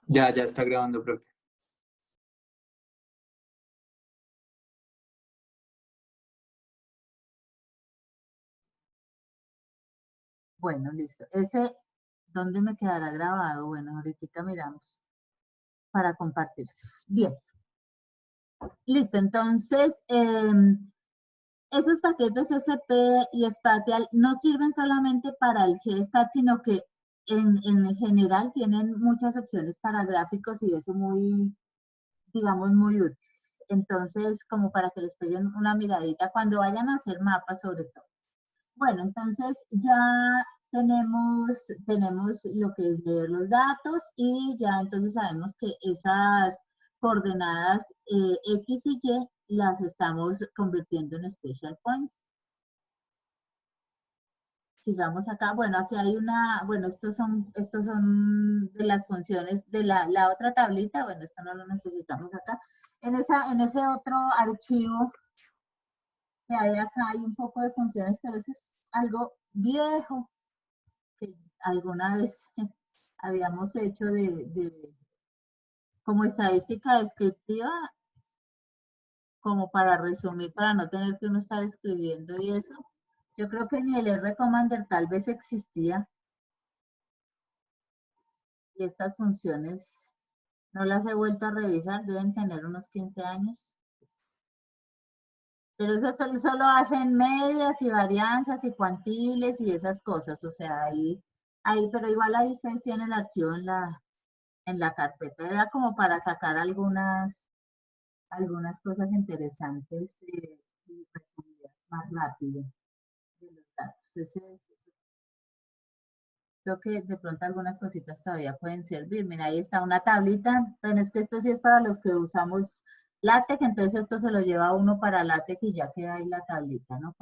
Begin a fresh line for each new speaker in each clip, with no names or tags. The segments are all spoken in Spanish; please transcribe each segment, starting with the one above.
Ya está grabando, profe.
Bueno, listo. ¿Dónde me quedará grabado? Bueno, ahorita miramos para compartirse. Bien, listo. Entonces, esos paquetes SP y Spatial no sirven solamente para el GSTAT, sino que en general tienen muchas opciones para gráficos y eso muy, digamos, muy útil. Entonces, como para que les peguen una miradita cuando vayan a hacer mapas sobre todo. Bueno, entonces ya tenemos lo que es leer los datos y ya entonces sabemos que esas coordenadas X y Y las estamos convirtiendo en special points. Sigamos acá. Bueno, aquí hay bueno, estos son de las funciones de la otra tablita. Bueno, esto no lo necesitamos acá. En ese otro archivo que hay acá hay un poco de funciones, pero eso es algo viejo que alguna vez habíamos hecho como estadística descriptiva, como para resumir, para no tener que uno estar escribiendo y eso. Yo creo que ni el R Commander tal vez existía y estas funciones no las he vuelto a revisar, deben tener unos 15 años. Pero eso solo hacen medias y varianzas y cuantiles y esas cosas, o sea, pero igual ahí ustedes tienen el archivo en la carpeta, era como para sacar algunas cosas interesantes y resumidas más rápido de los datos. Creo que de pronto algunas cositas todavía pueden servir. Mira, ahí está una tablita, pero es que esto sí es para los que usamos LaTeX, entonces esto se lo lleva uno para LaTeX y ya queda ahí la tablita, ¿no?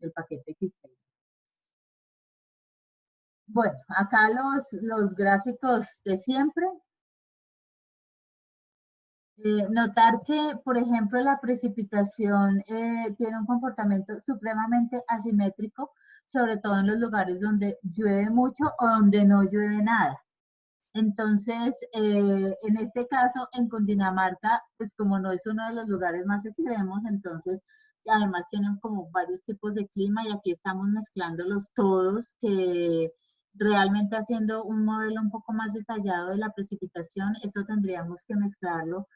El paquete XT. Bueno, acá los gráficos de siempre. Notar que, por ejemplo, la precipitación tiene un comportamiento supremamente asimétrico, sobre todo en los lugares donde llueve mucho o donde no llueve nada. Entonces, en este caso, en Cundinamarca, pues como no es uno de los lugares más extremos, entonces, y además tienen como varios tipos de clima y aquí estamos mezclándolos todos, que realmente haciendo un modelo un poco más detallado de la precipitación, esto tendríamos que mezclarlo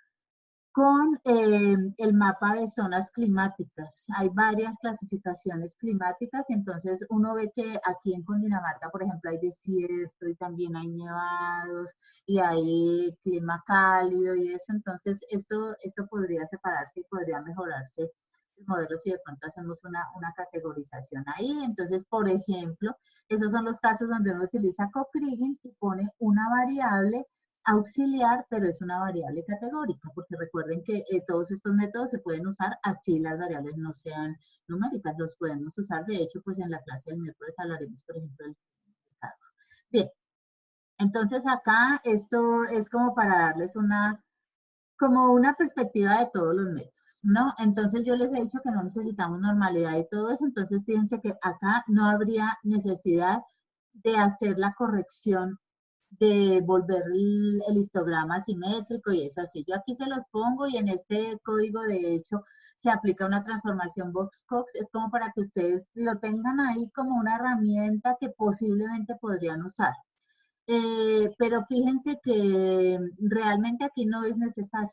con el mapa de zonas climáticas. Hay varias clasificaciones climáticas y entonces uno ve que aquí en Cundinamarca, por ejemplo, hay desierto y también hay nevados y hay clima cálido y eso. Entonces, esto podría separarse y podría mejorarse el modelo si de pronto hacemos una categorización ahí. Entonces, por ejemplo, esos son los casos donde uno utiliza Cokriging y pone una variable auxiliar, pero es una variable categórica, porque recuerden que todos estos métodos se pueden usar así las variables no sean numéricas, los podemos usar, de hecho, pues en la clase del miércoles hablaremos, por ejemplo, del mercado. Bien, entonces acá esto es como para darles como una perspectiva de todos los métodos, ¿no? Entonces yo les he dicho que no necesitamos normalidad y todo eso, entonces fíjense que acá no habría necesidad de hacer la corrección de volver el histograma simétrico y eso así. Yo aquí se los pongo y en este código de hecho se aplica una transformación Box-Cox, es como para que ustedes lo tengan ahí como una herramienta que posiblemente podrían usar. Pero fíjense que realmente aquí no es necesario.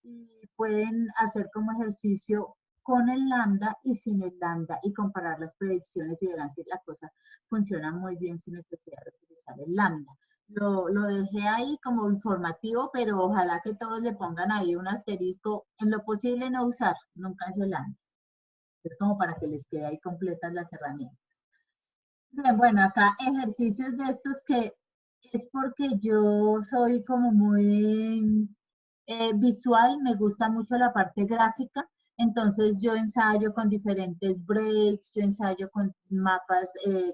Y pueden hacer como ejercicio con el lambda y sin el lambda y comparar las predicciones y verán que la cosa funciona muy bien sin necesidad de utilizar el lambda. Lo dejé ahí como informativo, pero ojalá que todos le pongan ahí un asterisco. En lo posible no usar, nunca es el lambda. Es como para que les quede ahí completas las herramientas. Bien, bueno, acá ejercicios de estos que es porque yo soy como muy visual, me gusta mucho la parte gráfica, entonces yo ensayo con diferentes breaks, yo ensayo con mapas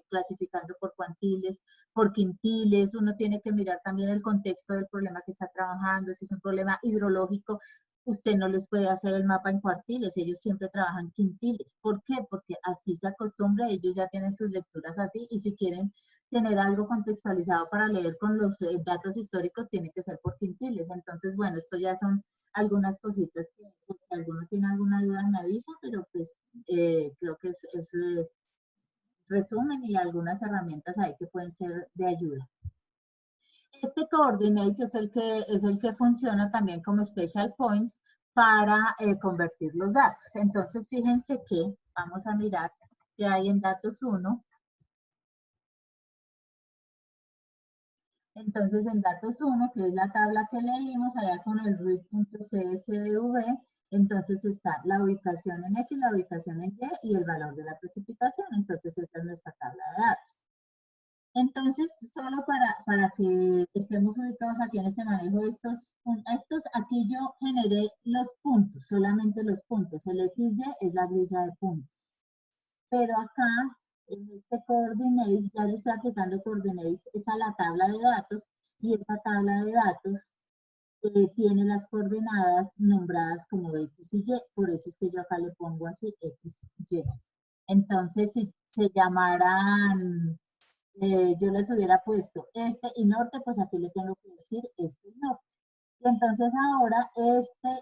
clasificando por cuantiles, por quintiles, uno tiene que mirar también el contexto del problema que está trabajando, si es un problema hidrológico, usted no les puede hacer el mapa en cuartiles, ellos siempre trabajan quintiles. ¿Por qué? Porque así se acostumbra, ellos ya tienen sus lecturas así y si quieren tener algo contextualizado para leer con los datos históricos, tiene que ser por quintiles. Entonces, bueno, esto ya son algunas cositas que pues, si alguno tiene alguna duda me avisa, pero pues creo que es resumen y algunas herramientas ahí que pueden ser de ayuda. Este coordinate es el que funciona también como special points para convertir los datos. Entonces, fíjense que vamos a mirar que hay en datos 1. Entonces, en datos 1, que es la tabla que leímos allá con el read.csv, entonces está la ubicación en X, la ubicación en Y y el valor de la precipitación. Entonces, esta es nuestra tabla de datos. Entonces, solo para que estemos ubicados aquí en este manejo de estos, aquí yo generé los puntos, solamente los puntos. El XY es la grilla de puntos. Pero acá, en este coordinates, ya le estoy aplicando coordinates, es a la tabla de datos, y esta tabla de datos tiene las coordenadas nombradas como X y Y, por eso es que yo acá le pongo así, X, Y. Entonces, si se llamaran, yo les hubiera puesto este y norte, pues aquí le tengo que decir este y norte. Y entonces ahora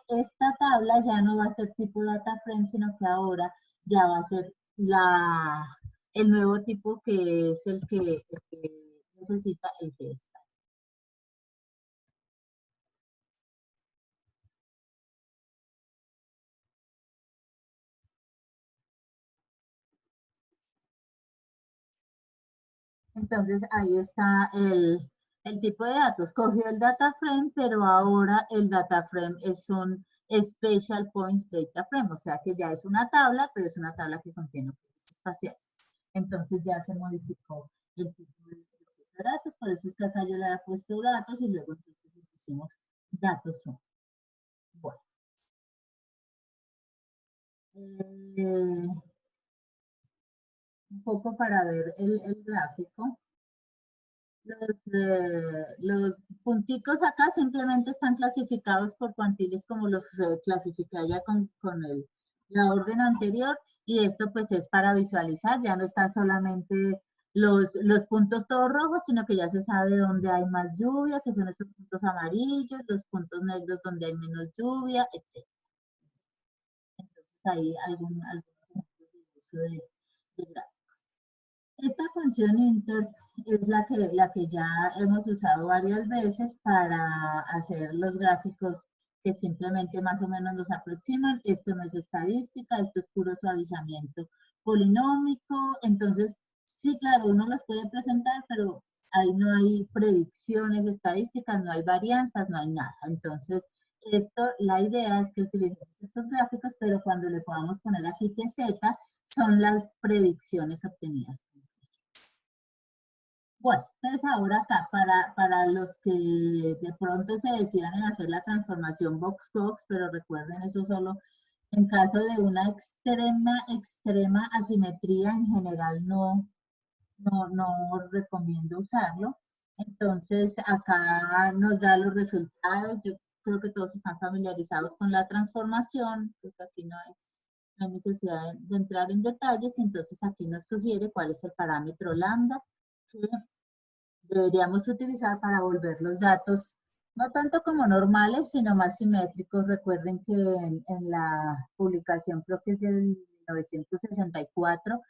esta tabla ya no va a ser tipo data frame, sino que ahora ya va a ser el nuevo tipo que es el que necesita el que está. Entonces ahí está el tipo de datos. Cogió el data frame, pero ahora el data frame es un special points data frame, o sea que ya es una tabla, pero es una tabla que contiene objetos espaciales. Entonces ya se modificó el tipo de datos, por eso es que acá yo le he puesto datos y luego entonces le pusimos datos 1. Bueno. Un poco para ver el gráfico. Los punticos acá simplemente están clasificados por cuantiles como los clasificé allá con la orden anterior, y esto pues es para visualizar, ya no están solamente los puntos todos rojos, sino que ya se sabe dónde hay más lluvia, que son estos puntos amarillos, los puntos negros donde hay menos lluvia, etc. Entonces ahí algunos ejemplos de uso de gráficos. Esta función inter es la que ya hemos usado varias veces para hacer los gráficos que simplemente más o menos los aproximan. Esto no es estadística, esto es puro suavizamiento polinómico. Entonces, sí, claro, uno los puede presentar, pero ahí no hay predicciones estadísticas, no hay varianzas, no hay nada. Entonces, la idea es que utilicemos estos gráficos, pero cuando le podamos poner aquí que Z, son las predicciones obtenidas. Bueno, entonces ahora acá, para los que de pronto se decidan en hacer la transformación box-box, pero recuerden eso solo en caso de una extrema asimetría, en general no recomiendo usarlo. Entonces acá nos da los resultados. Yo creo que todos están familiarizados con la transformación, creo que aquí no hay necesidad de entrar en detalles. Entonces aquí nos sugiere cuál es el parámetro lambda que deberíamos utilizar para volver los datos no tanto como normales, sino más simétricos. Recuerden que en la publicación, creo que es del 1964,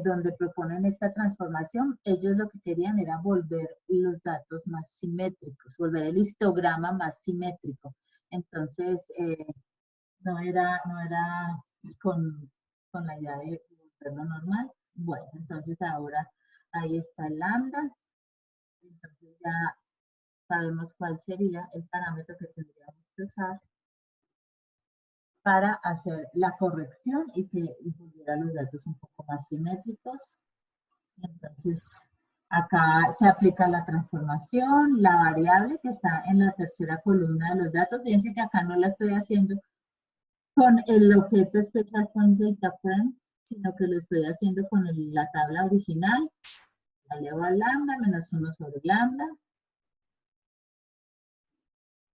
donde proponen esta transformación, ellos lo que querían era volver los datos más simétricos, volver el histograma más simétrico. Entonces, no era con la idea de volverlo normal. Bueno, entonces ahora ahí está el lambda. Entonces ya sabemos cuál sería el parámetro que tendríamos que usar para hacer la corrección y que volviera los datos un poco más simétricos. Entonces, acá se aplica la transformación, la variable que está en la tercera columna de los datos. Fíjense que acá no la estoy haciendo con el objeto Special Points Data Frame, sino que lo estoy haciendo con la tabla original. La elevo a lambda, menos 1 sobre lambda.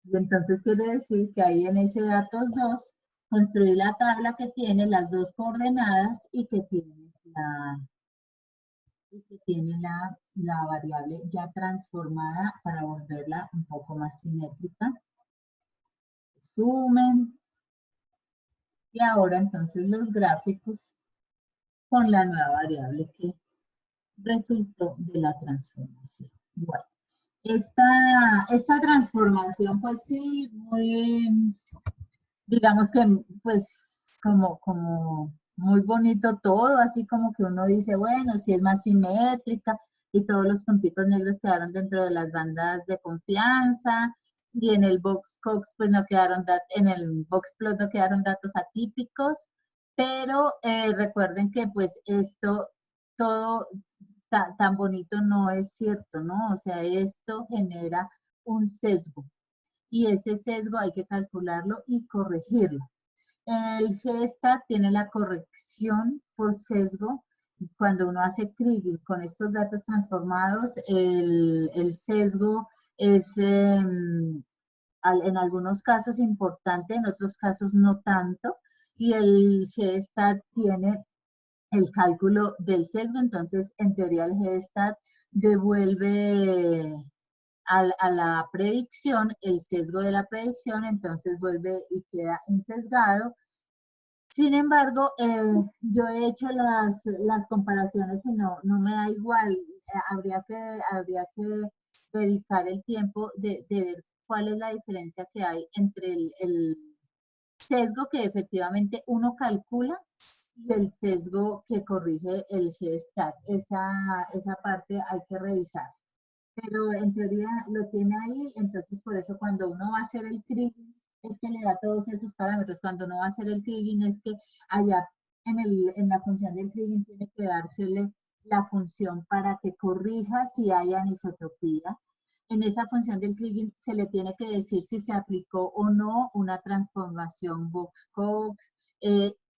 Y entonces quiere decir que ahí en ese datos 2 construí la tabla que tiene las dos coordenadas y que tiene la variable ya transformada para volverla un poco más simétrica. Resumen. Y ahora entonces los gráficos con la nueva variable que resultó de la transformación. Bueno, esta transformación, pues sí, muy, digamos que, pues, como muy bonito todo, así como que uno dice, bueno, si es más simétrica y todos los punticos negros quedaron dentro de las bandas de confianza y en el boxcox, pues no quedaron, en el boxplot no quedaron datos atípicos, pero recuerden que pues esto, todo tan bonito no es cierto, ¿no? O sea, esto genera un sesgo y ese sesgo hay que calcularlo y corregirlo. El GSTAT tiene la corrección por sesgo. Cuando uno hace kriging con estos datos transformados, el sesgo es en algunos casos importante, en otros casos no tanto, y el GSTAT tiene el cálculo del sesgo, entonces en teoría el GSTAT devuelve a la predicción, el sesgo de la predicción, entonces vuelve y queda insesgado. Sin embargo, yo he hecho las comparaciones y no me da igual. Habría que dedicar el tiempo de ver cuál es la diferencia que hay entre el sesgo que efectivamente uno calcula y el sesgo que corrige el GSTAT. Esa parte hay que revisar. Pero en teoría lo tiene ahí, entonces por eso cuando uno va a hacer el kriging es que le da todos esos parámetros. Cuando uno va a hacer el kriging es que allá en la función del kriging tiene que dársele la función para que corrija si hay anisotropía. En esa función del kriging se le tiene que decir si se aplicó o no una transformación Box-Cox.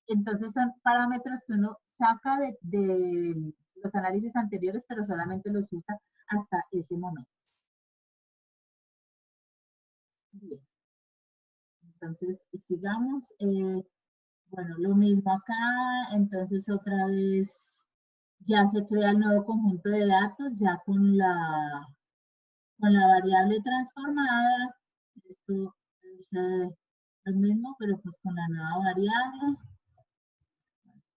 Entonces son parámetros que uno saca de los análisis anteriores, pero solamente los usa hasta ese momento. Bien, entonces sigamos. Bueno, lo mismo acá, entonces otra vez ya se crea el nuevo conjunto de datos, ya con la variable transformada. Esto es lo mismo, pero pues con la nueva variable.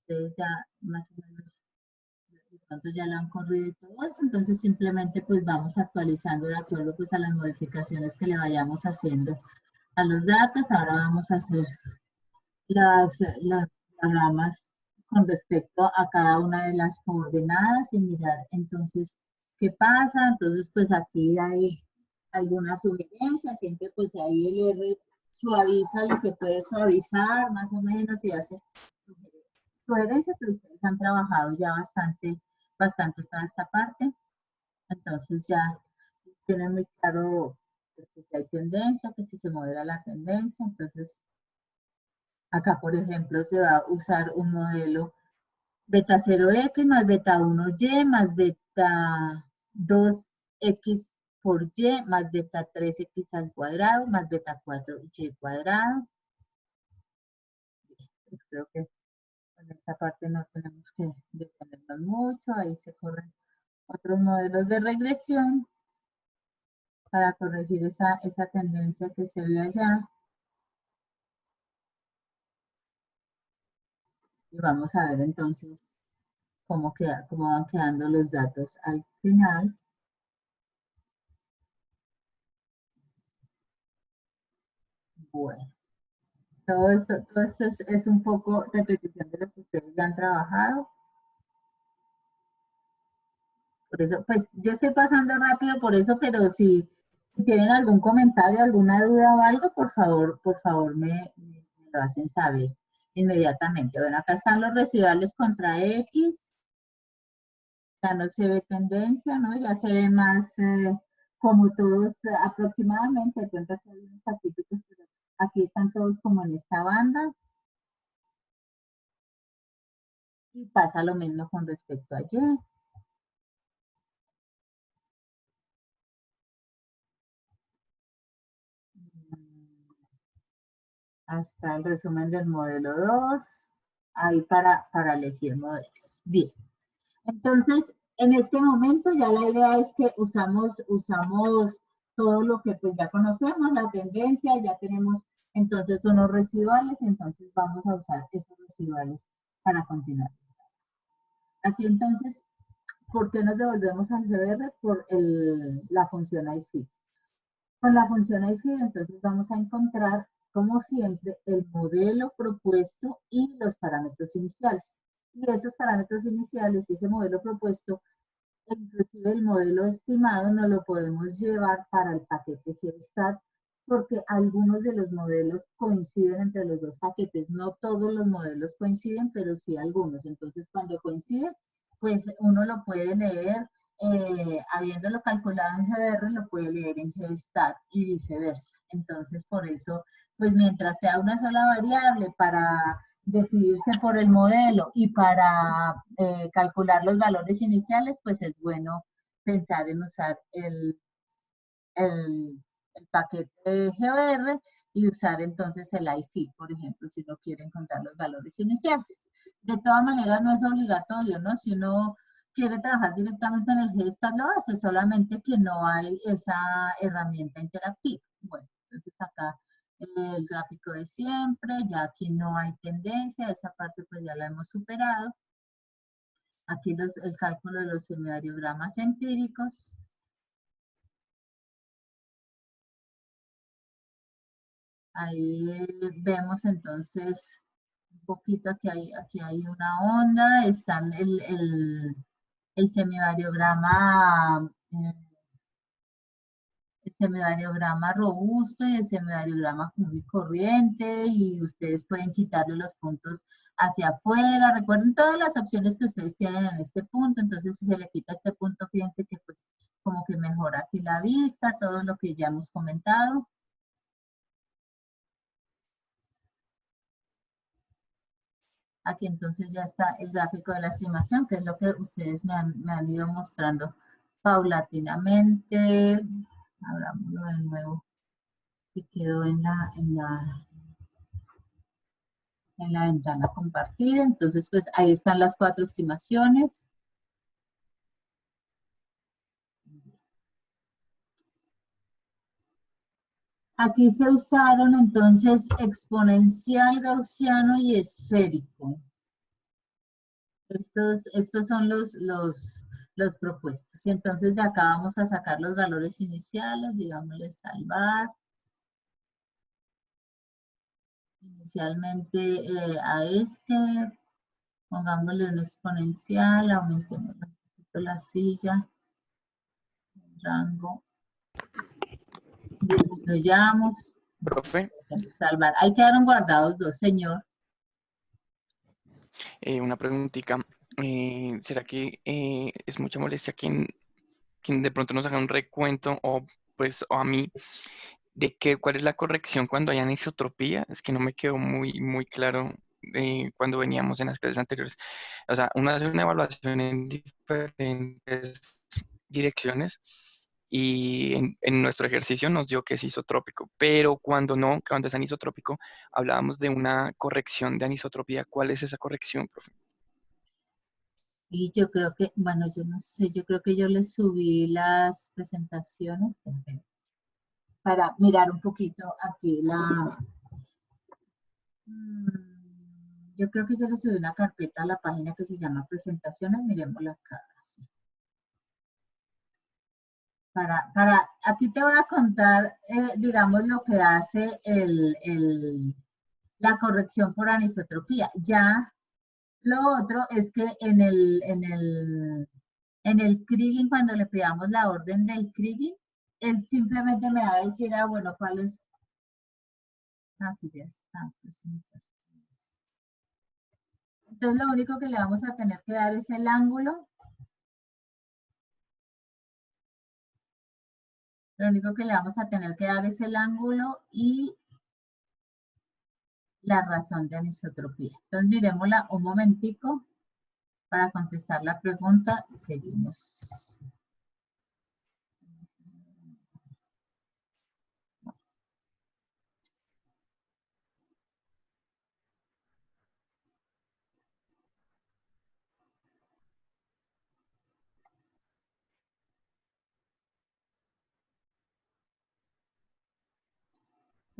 Ustedes ya más o menos de pronto ya lo han corrido y todo eso, entonces simplemente pues vamos actualizando de acuerdo pues a las modificaciones que le vayamos haciendo a los datos. Ahora vamos a hacer las diagramas con respecto a cada una de las coordenadas y mirar entonces qué pasa. Entonces pues aquí hay alguna sugerencia, siempre pues ahí el R suaviza lo que puede suavizar más o menos y hace sugerencias, pero ustedes han trabajado ya bastante toda esta parte, entonces ya tienen muy claro que si hay tendencia, que si se modera la tendencia. Entonces acá por ejemplo se va a usar un modelo beta 0x más beta 1y más beta 2x por y más beta 3x al cuadrado más beta 4y cuadrado. Pues creo que en esta parte no tenemos que detenernos mucho, ahí se corren otros modelos de regresión para corregir esa tendencia que se vio allá. Y vamos a ver entonces cómo van quedando los datos al final. Bueno, todo esto es un poco repetición de lo que ustedes ya han trabajado. Por eso, pues yo estoy pasando rápido por eso, pero si tienen algún comentario, alguna duda o algo, por favor me lo hacen saber inmediatamente. Bueno, acá están los residuales contra X, ya no se ve tendencia, ¿no? Ya se ve más como todos aproximadamente, de pronto aquí hay unos atípicos, pero aquí están todos como en esta banda. Y pasa lo mismo con respecto a Y. Hasta el resumen del modelo 2, ahí para elegir modelos. Bien, entonces, En este momento ya la idea es que usamos todo lo que pues ya conocemos, la tendencia, ya tenemos entonces unos residuales, entonces vamos a usar esos residuales para continuar. Aquí entonces, ¿por qué nos devolvemos al GBR? Por la función ifit. Con la función ifit entonces vamos a encontrar, como siempre, el modelo propuesto y los parámetros iniciales. Y esos parámetros iniciales y ese modelo propuesto, inclusive el modelo estimado, no lo podemos llevar para el paquete GEOSTAT porque algunos de los modelos coinciden entre los dos paquetes. No todos los modelos coinciden, pero sí algunos. Entonces, cuando coinciden, pues uno lo puede leer, habiéndolo calculado en GBR, lo puede leer en GEOSTAT y viceversa. Entonces, por eso, pues mientras sea una sola variable para decidirse por el modelo y para calcular los valores iniciales, pues es bueno pensar en usar el, el paquete de GOR y usar entonces el ifit, por ejemplo, si uno quiere encontrar los valores iniciales. De todas maneras, no es obligatorio, ¿no? Si uno quiere trabajar directamente en el GESTAT, lo hace, solamente que no hay esa herramienta interactiva. Bueno, entonces acá el gráfico de siempre, ya aquí no hay tendencia, esa parte pues ya la hemos superado. Aquí el cálculo de los semivariogramas empíricos. Ahí vemos entonces un poquito, aquí hay una onda, están el semivariograma, el semivariograma robusto y el semivariograma común y corriente, y ustedes pueden quitarle los puntos hacia afuera. Recuerden todas las opciones que ustedes tienen en este punto, entonces si se le quita este punto, fíjense que pues como que mejora aquí la vista, todo lo que ya hemos comentado. Aquí entonces ya está el gráfico de la estimación, que es lo que ustedes me han ido mostrando paulatinamente. Abrámoslo de nuevo, que quedó en la ventana compartida. Entonces, pues ahí están las 4 estimaciones. Aquí se usaron entonces exponencial, gaussiano y esférico. Estos son los propuestos. Y entonces de acá vamos a sacar los valores iniciales, digámosle salvar. Inicialmente a este, pongámosle un exponencial, aumentemos un poquito la silla, rango, disminuyamos,
Profe,
salvar. Ahí quedaron guardados 2, señor.
una preguntita. ¿Será que es mucha molestia quien de pronto nos haga un recuento o pues o a mí de cuál es la corrección cuando hay anisotropía? Es que no me quedó muy claro cuando veníamos en las clases anteriores. O sea, uno hace una evaluación en diferentes direcciones y en nuestro ejercicio nos dio que es isotrópico, pero cuando no, cuando es anisotrópico, hablábamos de una corrección de anisotropía. ¿Cuál es esa corrección, profe?
Y yo creo que, bueno, yo no sé, yo creo que yo les subí las presentaciones para mirar un poquito aquí yo creo que yo le subí una carpeta a la página que se llama presentaciones, miremosla acá, así. Aquí te voy a contar, digamos, lo que hace la corrección por anisotropía. Ya lo otro es que en el Kriging, cuando le pidamos la orden del Kriging, él simplemente me va a decir, ah, bueno, ¿cuál es? Aquí ya está, presentación. Entonces, lo único que le vamos a tener que dar es el ángulo. Lo único que le vamos a tener que dar es el ángulo y la razón de anisotropía. Entonces, miremosla un momentico para contestar la pregunta y seguimos.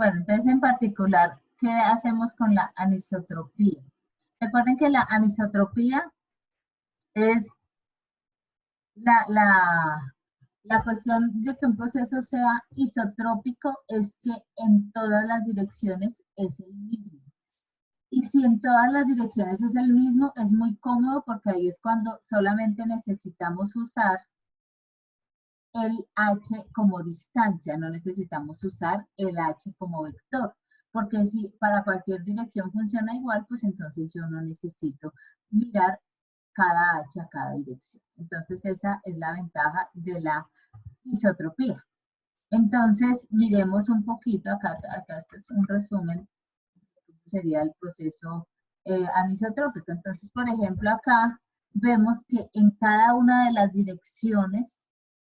Bueno, entonces en particular, ¿qué hacemos con la anisotropía? Recuerden que la anisotropía es la cuestión de que un proceso sea isotrópico es que en todas las direcciones es el mismo. Y si en todas las direcciones es el mismo, es muy cómodo porque ahí es cuando solamente necesitamos usar el h como distancia, no necesitamos usar el h como vector. Porque si para cualquier dirección funciona igual, pues entonces yo no necesito mirar cada h a cada dirección. Entonces esa es la ventaja de la isotropía. Entonces miremos un poquito, acá este es un resumen, sería el proceso anisotrópico. Entonces, por ejemplo, acá vemos que en cada una de las direcciones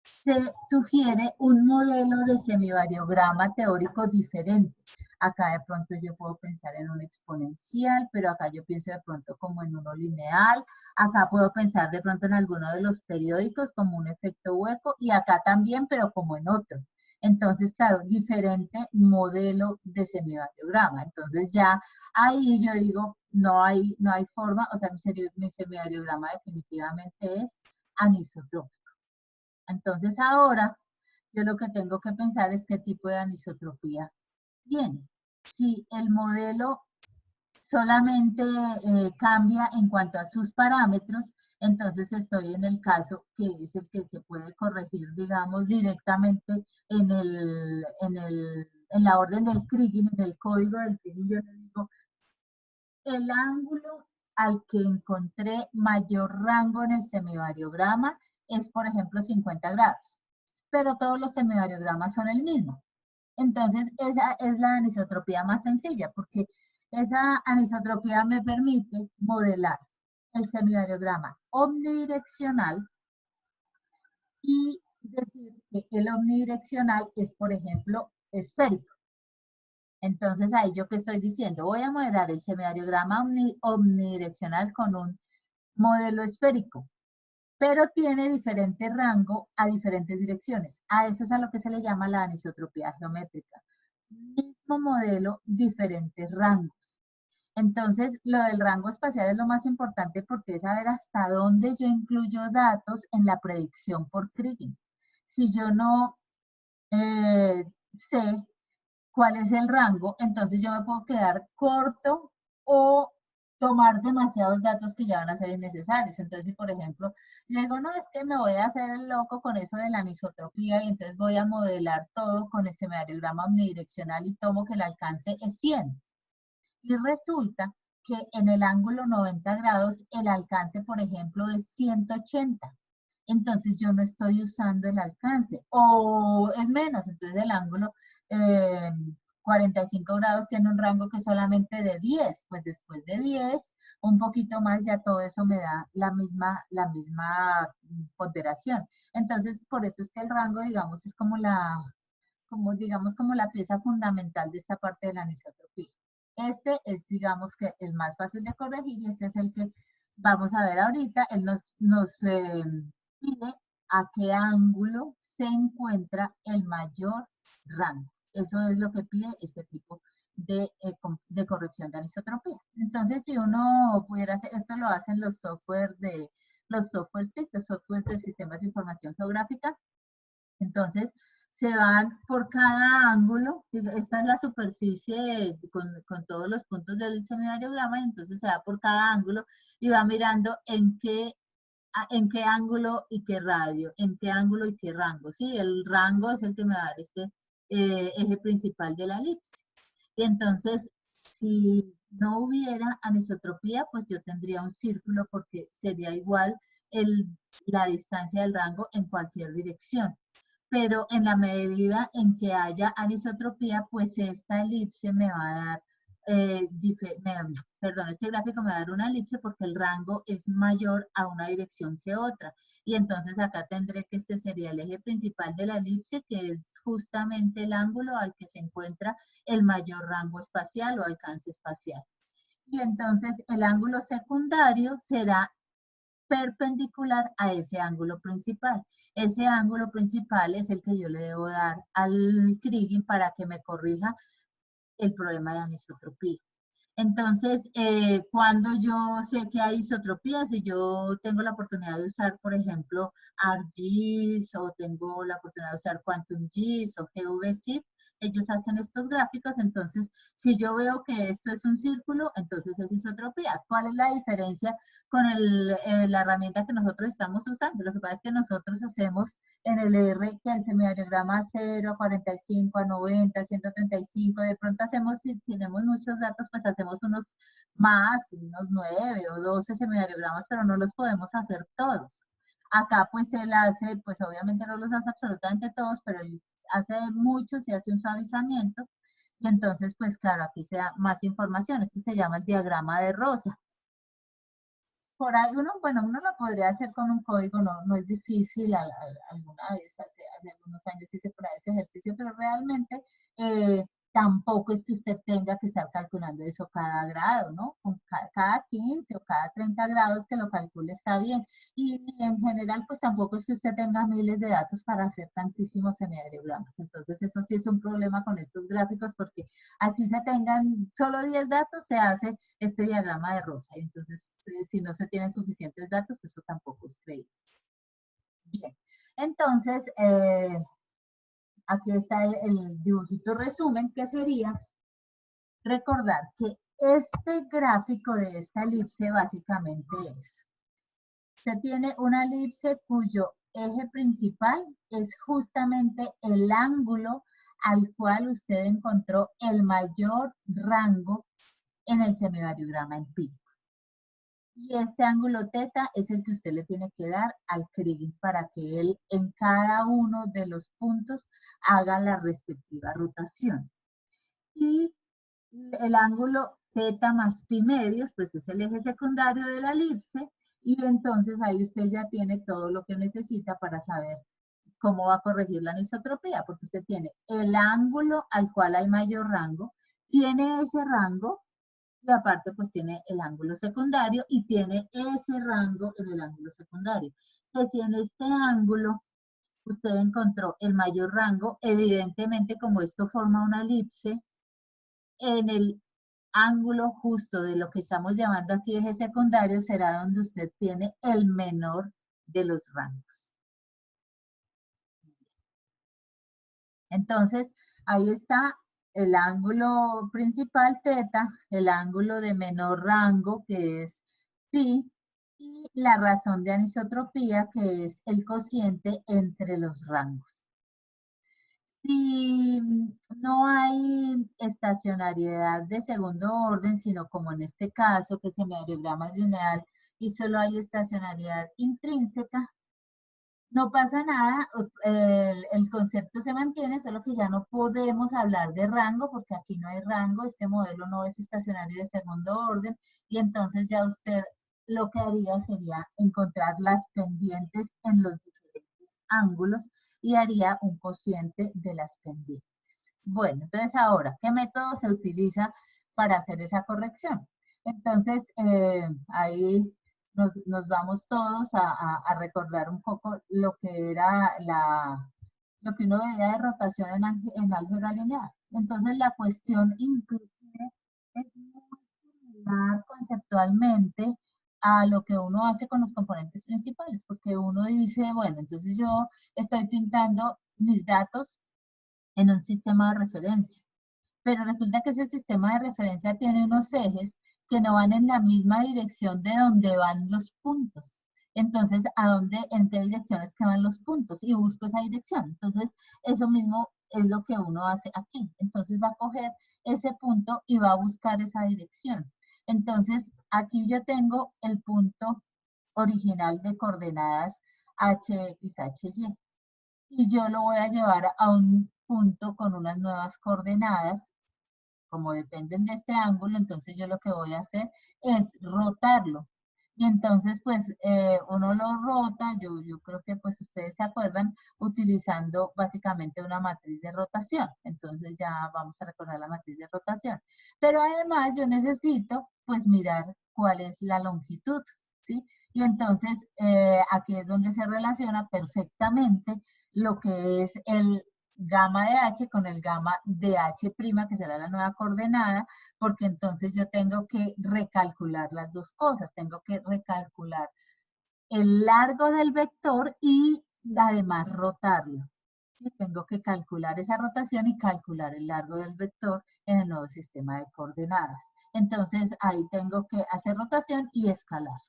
se sugiere un modelo de semivariograma teórico diferente. Acá de pronto yo puedo pensar en un exponencial, pero acá yo pienso de pronto como en uno lineal. Acá puedo pensar de pronto en alguno de los periódicos como un efecto hueco y acá también, pero como en otro. Entonces, claro, diferente modelo de semivariograma. Entonces ya ahí yo digo, no hay forma, o sea, mi semivariograma definitivamente es anisotrópico. Entonces ahora yo lo que tengo que pensar es qué tipo de anisotropía tiene. Si el modelo solamente cambia en cuanto a sus parámetros, entonces estoy en el caso que es el que se puede corregir, digamos, directamente en la orden del Kriging, en el código del Kriging, yo le digo, el ángulo al que encontré mayor rango en el semivariograma es, por ejemplo, 50 grados, pero todos los semivariogramas son el mismo. Entonces, esa es la anisotropía más sencilla, porque esa anisotropía me permite modelar el semivariograma omnidireccional y decir que el omnidireccional es, por ejemplo, esférico. Entonces, ahí yo qué estoy diciendo, voy a modelar el semivariograma omnidireccional con un modelo esférico, pero tiene diferente rango a diferentes direcciones. A eso es a lo que se le llama la anisotropía geométrica. Mismo modelo, diferentes rangos. Entonces, lo del rango espacial es lo más importante porque es saber hasta dónde yo incluyo datos en la predicción por Kriging. Si yo no sé cuál es el rango, entonces yo me puedo quedar corto o tomar demasiados datos que ya van a ser innecesarios. Entonces, si por ejemplo, le digo, no, es que me voy a hacer el loco con eso de la anisotropía y entonces voy a modelar todo con el semivariograma omnidireccional y tomo que el alcance es 100. Y resulta que en el ángulo 90 grados el alcance, por ejemplo, es 180. Entonces yo no estoy usando el alcance. O es menos, entonces el ángulo 45 grados tiene un rango que es solamente de 10. Pues después de 10, un poquito más, ya todo eso me da la misma ponderación. Entonces, por eso es que el rango, digamos, es como la pieza fundamental de esta parte de la anisotropía. Este es, digamos, que el más fácil de corregir y este es el que vamos a ver ahorita. Él nos pide a qué ángulo se encuentra el mayor rango. Eso es lo que pide este tipo de corrección de anisotropía. Entonces, si uno pudiera hacer, esto lo hacen los software los software de sistemas de información geográfica. Entonces, se van por cada ángulo. Esta es la superficie con todos los puntos del semivariograma, y entonces se va por cada ángulo y va mirando en qué ángulo y qué radio, en qué ángulo y qué rango. ¿Sí? El rango es el que me va a dar este eje principal de la elipse. Y entonces, si no hubiera anisotropía, pues yo tendría un círculo porque sería igual la distancia del rango en cualquier dirección. Pero en la medida en que haya anisotropía, pues esta elipse me va a dar, perdón, este gráfico me va a dar una elipse porque el rango es mayor a una dirección que otra. Y entonces acá tendré que este sería el eje principal de la elipse, que es justamente el ángulo al que se encuentra el mayor rango espacial o alcance espacial. Y entonces el ángulo secundario será perpendicular a ese ángulo principal. Ese ángulo principal es el que yo le debo dar al Kriging para que me corrija el problema de anisotropía. Entonces, cuando yo sé que hay isotropía, si yo tengo la oportunidad de usar, por ejemplo, ArcGIS o tengo la oportunidad de usar QuantumGIS o GVSIP, ellos hacen estos gráficos. Entonces, si yo veo que esto es un círculo, entonces es isotropía. ¿Cuál es la diferencia con la herramienta que nosotros estamos usando? Lo que pasa es que nosotros hacemos en el R que el semidiagrama 0 a 45, a 90, 135, de pronto hacemos, si tenemos muchos datos, pues hacemos unos más, unos 9 o 12 semidiagramas, pero no los podemos hacer todos. Acá pues él hace, pues obviamente no los hace absolutamente todos, pero él hace muchos y hace un suavizamiento. Y entonces, pues claro, aquí se da más información. Este se llama el diagrama de Rosa. Por ahí uno, bueno, uno lo podría hacer con un código, no es difícil. Alguna vez, hace algunos años hice por ahí ese ejercicio, pero realmente tampoco es que usted tenga que estar calculando eso cada grado, ¿no? Con cada 15 o cada 30 grados que lo calcule está bien. Y en general, pues tampoco es que usted tenga miles de datos para hacer tantísimos semidiagramas. Entonces, eso sí es un problema con estos gráficos, porque así se tengan solo 10 datos, se hace este diagrama de Rosa. Entonces, si no se tienen suficientes datos, eso tampoco es creíble. Bien, entonces, aquí está el dibujito resumen, que sería recordar que este gráfico de esta elipse básicamente es, se tiene una elipse cuyo eje principal es justamente el ángulo al cual usted encontró el mayor rango en el semidiagrama empírico. Y este ángulo teta es el que usted le tiene que dar al Kriging para que él en cada uno de los puntos haga la respectiva rotación. Y el ángulo teta más pi medios, pues es el eje secundario de la elipse, y entonces ahí usted ya tiene todo lo que necesita para saber cómo va a corregir la anisotropía, porque usted tiene el ángulo al cual hay mayor rango, tiene ese rango, y aparte pues tiene el ángulo secundario y tiene ese rango en el ángulo secundario. Que si en este ángulo usted encontró el mayor rango, evidentemente como esto forma una elipse, en el ángulo justo de lo que estamos llamando aquí eje secundario será donde usted tiene el menor de los rangos. Entonces, ahí está el ángulo principal teta, el ángulo de menor rango que es pi, y la razón de anisotropía que es el cociente entre los rangos. Si no hay estacionariedad de segundo orden, sino como en este caso que se me diagrama lineal y solo hay estacionariedad intrínseca, no pasa nada, el concepto se mantiene, solo que ya no podemos hablar de rango porque aquí no hay rango, este modelo no es estacionario de segundo orden, y entonces ya usted lo que haría sería encontrar las pendientes en los diferentes ángulos y haría un cociente de las pendientes. Bueno, entonces ahora, ¿qué método se utiliza para hacer esa corrección? Entonces, ahí nos vamos todos a recordar un poco lo que era lo que uno veía de rotación en álgebra lineal. Entonces la cuestión inclusive es muy similar conceptualmente a lo que uno hace con los componentes principales, porque uno dice, bueno, entonces yo estoy pintando mis datos en un sistema de referencia, pero resulta que ese sistema de referencia tiene unos ejes que no van en la misma dirección de donde van los puntos. Entonces, ¿en qué direcciones que van los puntos? Y busco esa dirección. Entonces, eso mismo es lo que uno hace aquí. Entonces, va a coger ese punto y va a buscar esa dirección. Entonces, aquí yo tengo el punto original de coordenadas HX, HY. Y yo lo voy a llevar a un punto con unas nuevas coordenadas. Como dependen de este ángulo, entonces yo lo que voy a hacer es rotarlo. Y entonces, pues, uno lo rota, yo creo que pues ustedes se acuerdan, utilizando básicamente una matriz de rotación. Entonces ya vamos a recordar la matriz de rotación. Pero además yo necesito, pues, mirar cuál es la longitud, ¿sí? Y entonces, aquí es donde se relaciona perfectamente lo que es gamma de h con el gamma de h', que será la nueva coordenada, porque entonces yo tengo que recalcular las dos cosas, tengo que recalcular el largo del vector y además rotarlo. Y tengo que calcular esa rotación y calcular el largo del vector en el nuevo sistema de coordenadas. Entonces ahí tengo que hacer rotación y escalar.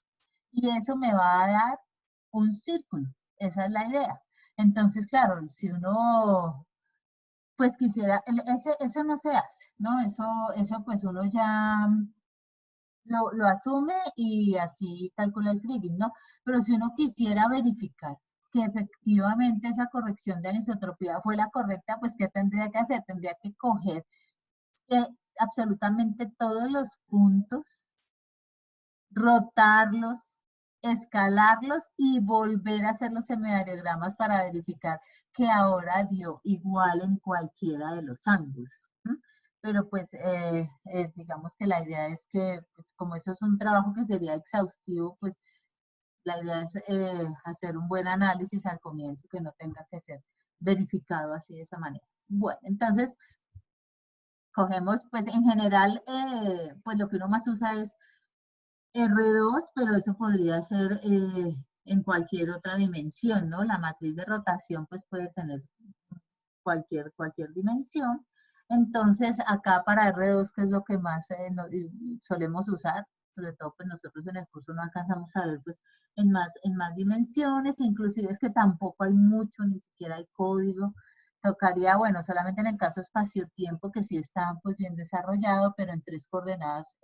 Y eso me va a dar un círculo. Esa es la idea. Entonces, claro, si uno pues quisiera, eso no se hace, ¿no? Eso pues uno ya lo asume y así calcula el kriging, ¿no? Pero si uno quisiera verificar que efectivamente esa corrección de anisotropía fue la correcta, pues ¿qué tendría que hacer? Tendría que coger eh, absolutamente todos los puntos, rotarlos, escalarlos y volver a hacer los semidiogramas para verificar que ahora dio igual en cualquiera de los ángulos. ¿M? Pero pues digamos que la idea es que pues, como eso es un trabajo que sería exhaustivo, pues la idea es hacer un buen análisis al comienzo que no tenga que ser verificado así de esa manera. Bueno, entonces cogemos pues en general pues lo que uno más usa es R2, pero eso podría ser en cualquier otra dimensión, ¿no? La matriz de rotación pues puede tener cualquier dimensión. Entonces acá para R2, que es lo que más solemos usar, sobre todo pues nosotros en el curso no alcanzamos a ver pues en más dimensiones, inclusive es que tampoco hay mucho, ni siquiera hay código. Tocaría, bueno, solamente en el caso espacio-tiempo, que sí está pues bien desarrollado, pero en 3 coordenadas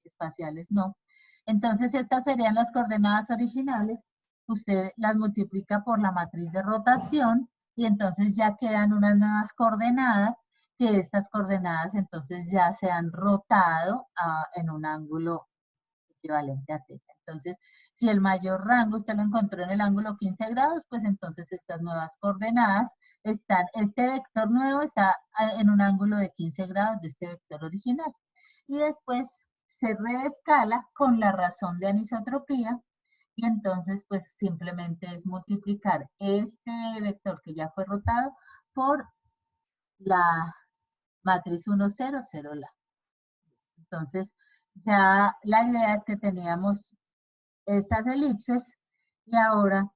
espaciales no. Entonces estas serían las coordenadas originales. Usted las multiplica por la matriz de rotación y entonces ya quedan unas nuevas coordenadas, que estas coordenadas entonces ya se han rotado en un ángulo equivalente a θ. Entonces, si el mayor rango usted lo encontró en el ángulo 15 grados, pues entonces estas nuevas coordenadas están, este vector nuevo está en un ángulo de 15 grados de este vector original. Y después se reescala con la razón de anisotropía y entonces pues simplemente es multiplicar este vector que ya fue rotado por la matriz 1, 0, 0, la. Entonces ya la idea es que teníamos estas elipses y ahora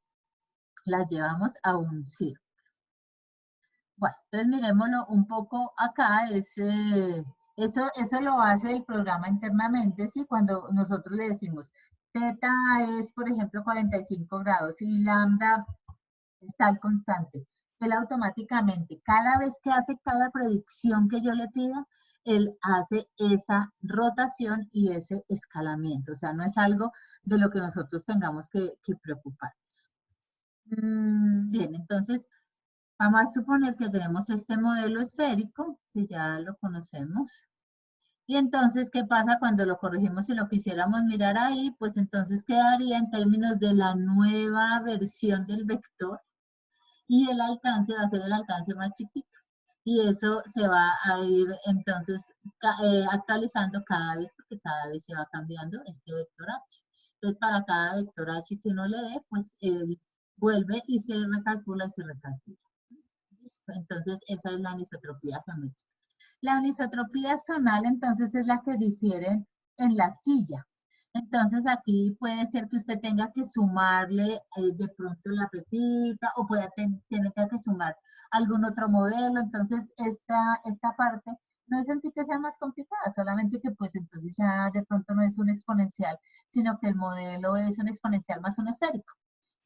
las llevamos a un círculo. Bueno, entonces miremoslo un poco acá, eso lo hace el programa internamente, ¿sí? Cuando nosotros le decimos teta es, por ejemplo, 45 grados y lambda es tal constante, él automáticamente, cada vez que hace cada predicción que yo le pida, él hace esa rotación y ese escalamiento, o sea, no es algo de lo que nosotros tengamos que preocuparnos. Bien, entonces vamos a suponer que tenemos este modelo esférico, que ya lo conocemos. Y entonces, ¿qué pasa cuando lo corregimos y lo quisiéramos mirar ahí? Pues entonces quedaría en términos de la nueva versión del vector y el alcance va a ser el alcance más chiquito. Y eso se va a ir entonces actualizando cada vez, porque cada vez se va cambiando este vector h. Entonces, para cada vector h que uno le dé, pues él vuelve y se recalcula y se recalcula. ¿Listo? Entonces, esa es la anisotropía geométrica. La anisotropía zonal, entonces, es la que difiere en la silla. Entonces, aquí puede ser que usted tenga que sumarle de pronto la pepita o tiene que sumar algún otro modelo. Entonces, esta parte no es en sí que sea más complicada, solamente que pues entonces ya de pronto no es un exponencial, sino que el modelo es un exponencial más un esférico.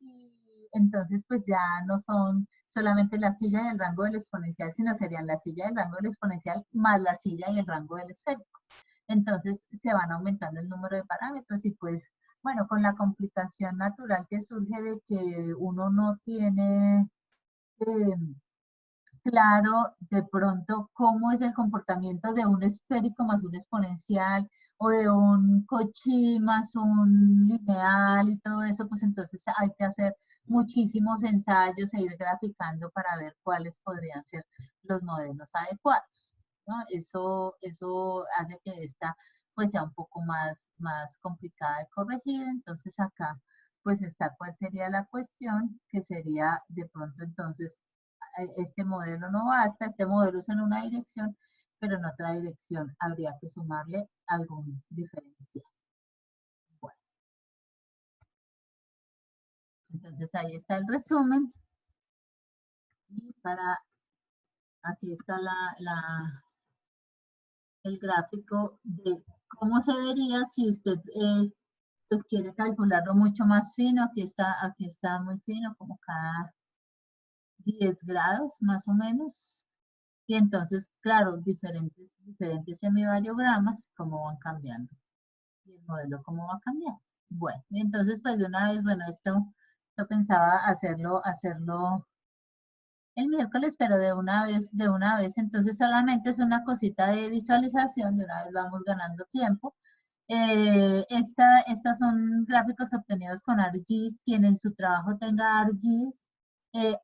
Y entonces pues ya no son solamente la silla y el rango del exponencial, sino serían la silla y el rango del exponencial más la silla y el rango del esférico. Entonces se van aumentando el número de parámetros y pues, bueno, con la complicación natural que surge de que uno no tiene eh, claro de pronto cómo es el comportamiento de un esférico más un exponencial o de un Cauchy más un lineal y todo eso, pues entonces hay que hacer muchísimos ensayos e ir graficando para ver cuáles podrían ser los modelos adecuados, ¿no? Eso hace que esta pues sea un poco más complicada de corregir. Entonces acá pues está cuál sería la cuestión, que sería de pronto entonces este modelo no basta, este modelo es en una dirección, pero en otra dirección habría que sumarle algún diferencial. Bueno, entonces ahí está el resumen. Y aquí está el gráfico de cómo se vería si usted pues quiere calcularlo mucho más fino. Aquí está muy fino, como cada 10 grados más o menos. Y entonces, claro, diferentes semivariogramas, cómo van cambiando. Y el modelo, cómo va cambiando. Bueno, y entonces, pues de una vez, bueno, yo pensaba hacerlo el miércoles, pero de una vez, entonces solamente es una cosita de visualización, de una vez vamos ganando tiempo. Estas son gráficos obtenidos con ArcGIS. Quien en su trabajo tenga ArcGIS,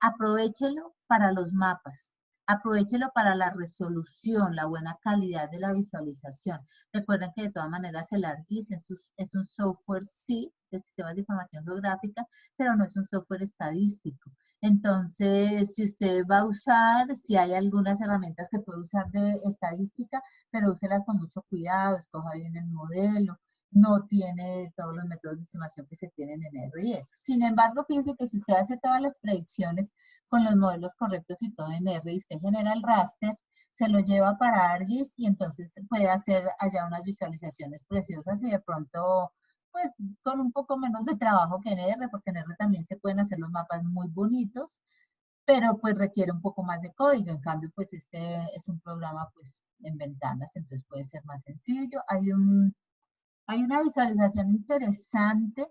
aprovéchelo para los mapas, aprovéchelo para la resolución, la buena calidad de la visualización. Recuerden que de todas maneras el ArcGIS es un software, sí, de sistemas de información geográfica, pero no es un software estadístico. Entonces, si usted va a usar, si hay algunas herramientas que puede usar de estadística, pero úselas con mucho cuidado, escoja bien el modelo, no tiene todos los métodos de estimación que se tienen en R y eso. Sin embargo, fíjense que si usted hace todas las predicciones con los modelos correctos y todo en R y usted genera el raster, se lo lleva para ArcGIS y entonces puede hacer allá unas visualizaciones preciosas y de pronto, pues con un poco menos de trabajo que en R, porque en R también se pueden hacer los mapas muy bonitos, pero pues requiere un poco más de código. En cambio, pues este es un programa pues en ventanas, entonces puede ser más sencillo. Hay una visualización interesante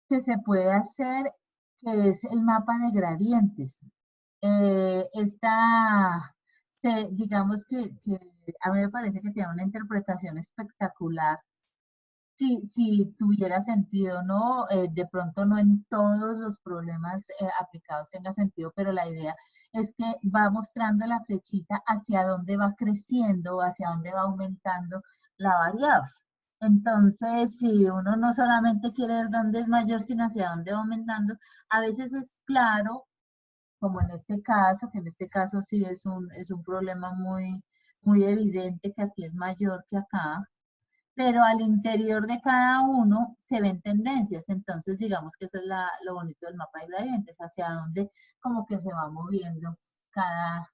que se puede hacer, que es el mapa de gradientes. Digamos que a mí me parece que tiene una interpretación espectacular si tuviera sentido, ¿no? De pronto no en todos los problemas aplicados tenga sentido, pero la idea es que va mostrando la flechita hacia dónde va creciendo, hacia dónde va aumentando la variable. Entonces, si uno no solamente quiere ver dónde es mayor, sino hacia dónde va aumentando, a veces es claro, como en este caso, que en este caso sí es un problema muy evidente que aquí es mayor que acá, pero al interior de cada uno se ven tendencias. Entonces, digamos que eso es lo bonito del mapa de gradientes, hacia dónde como que se va moviendo cada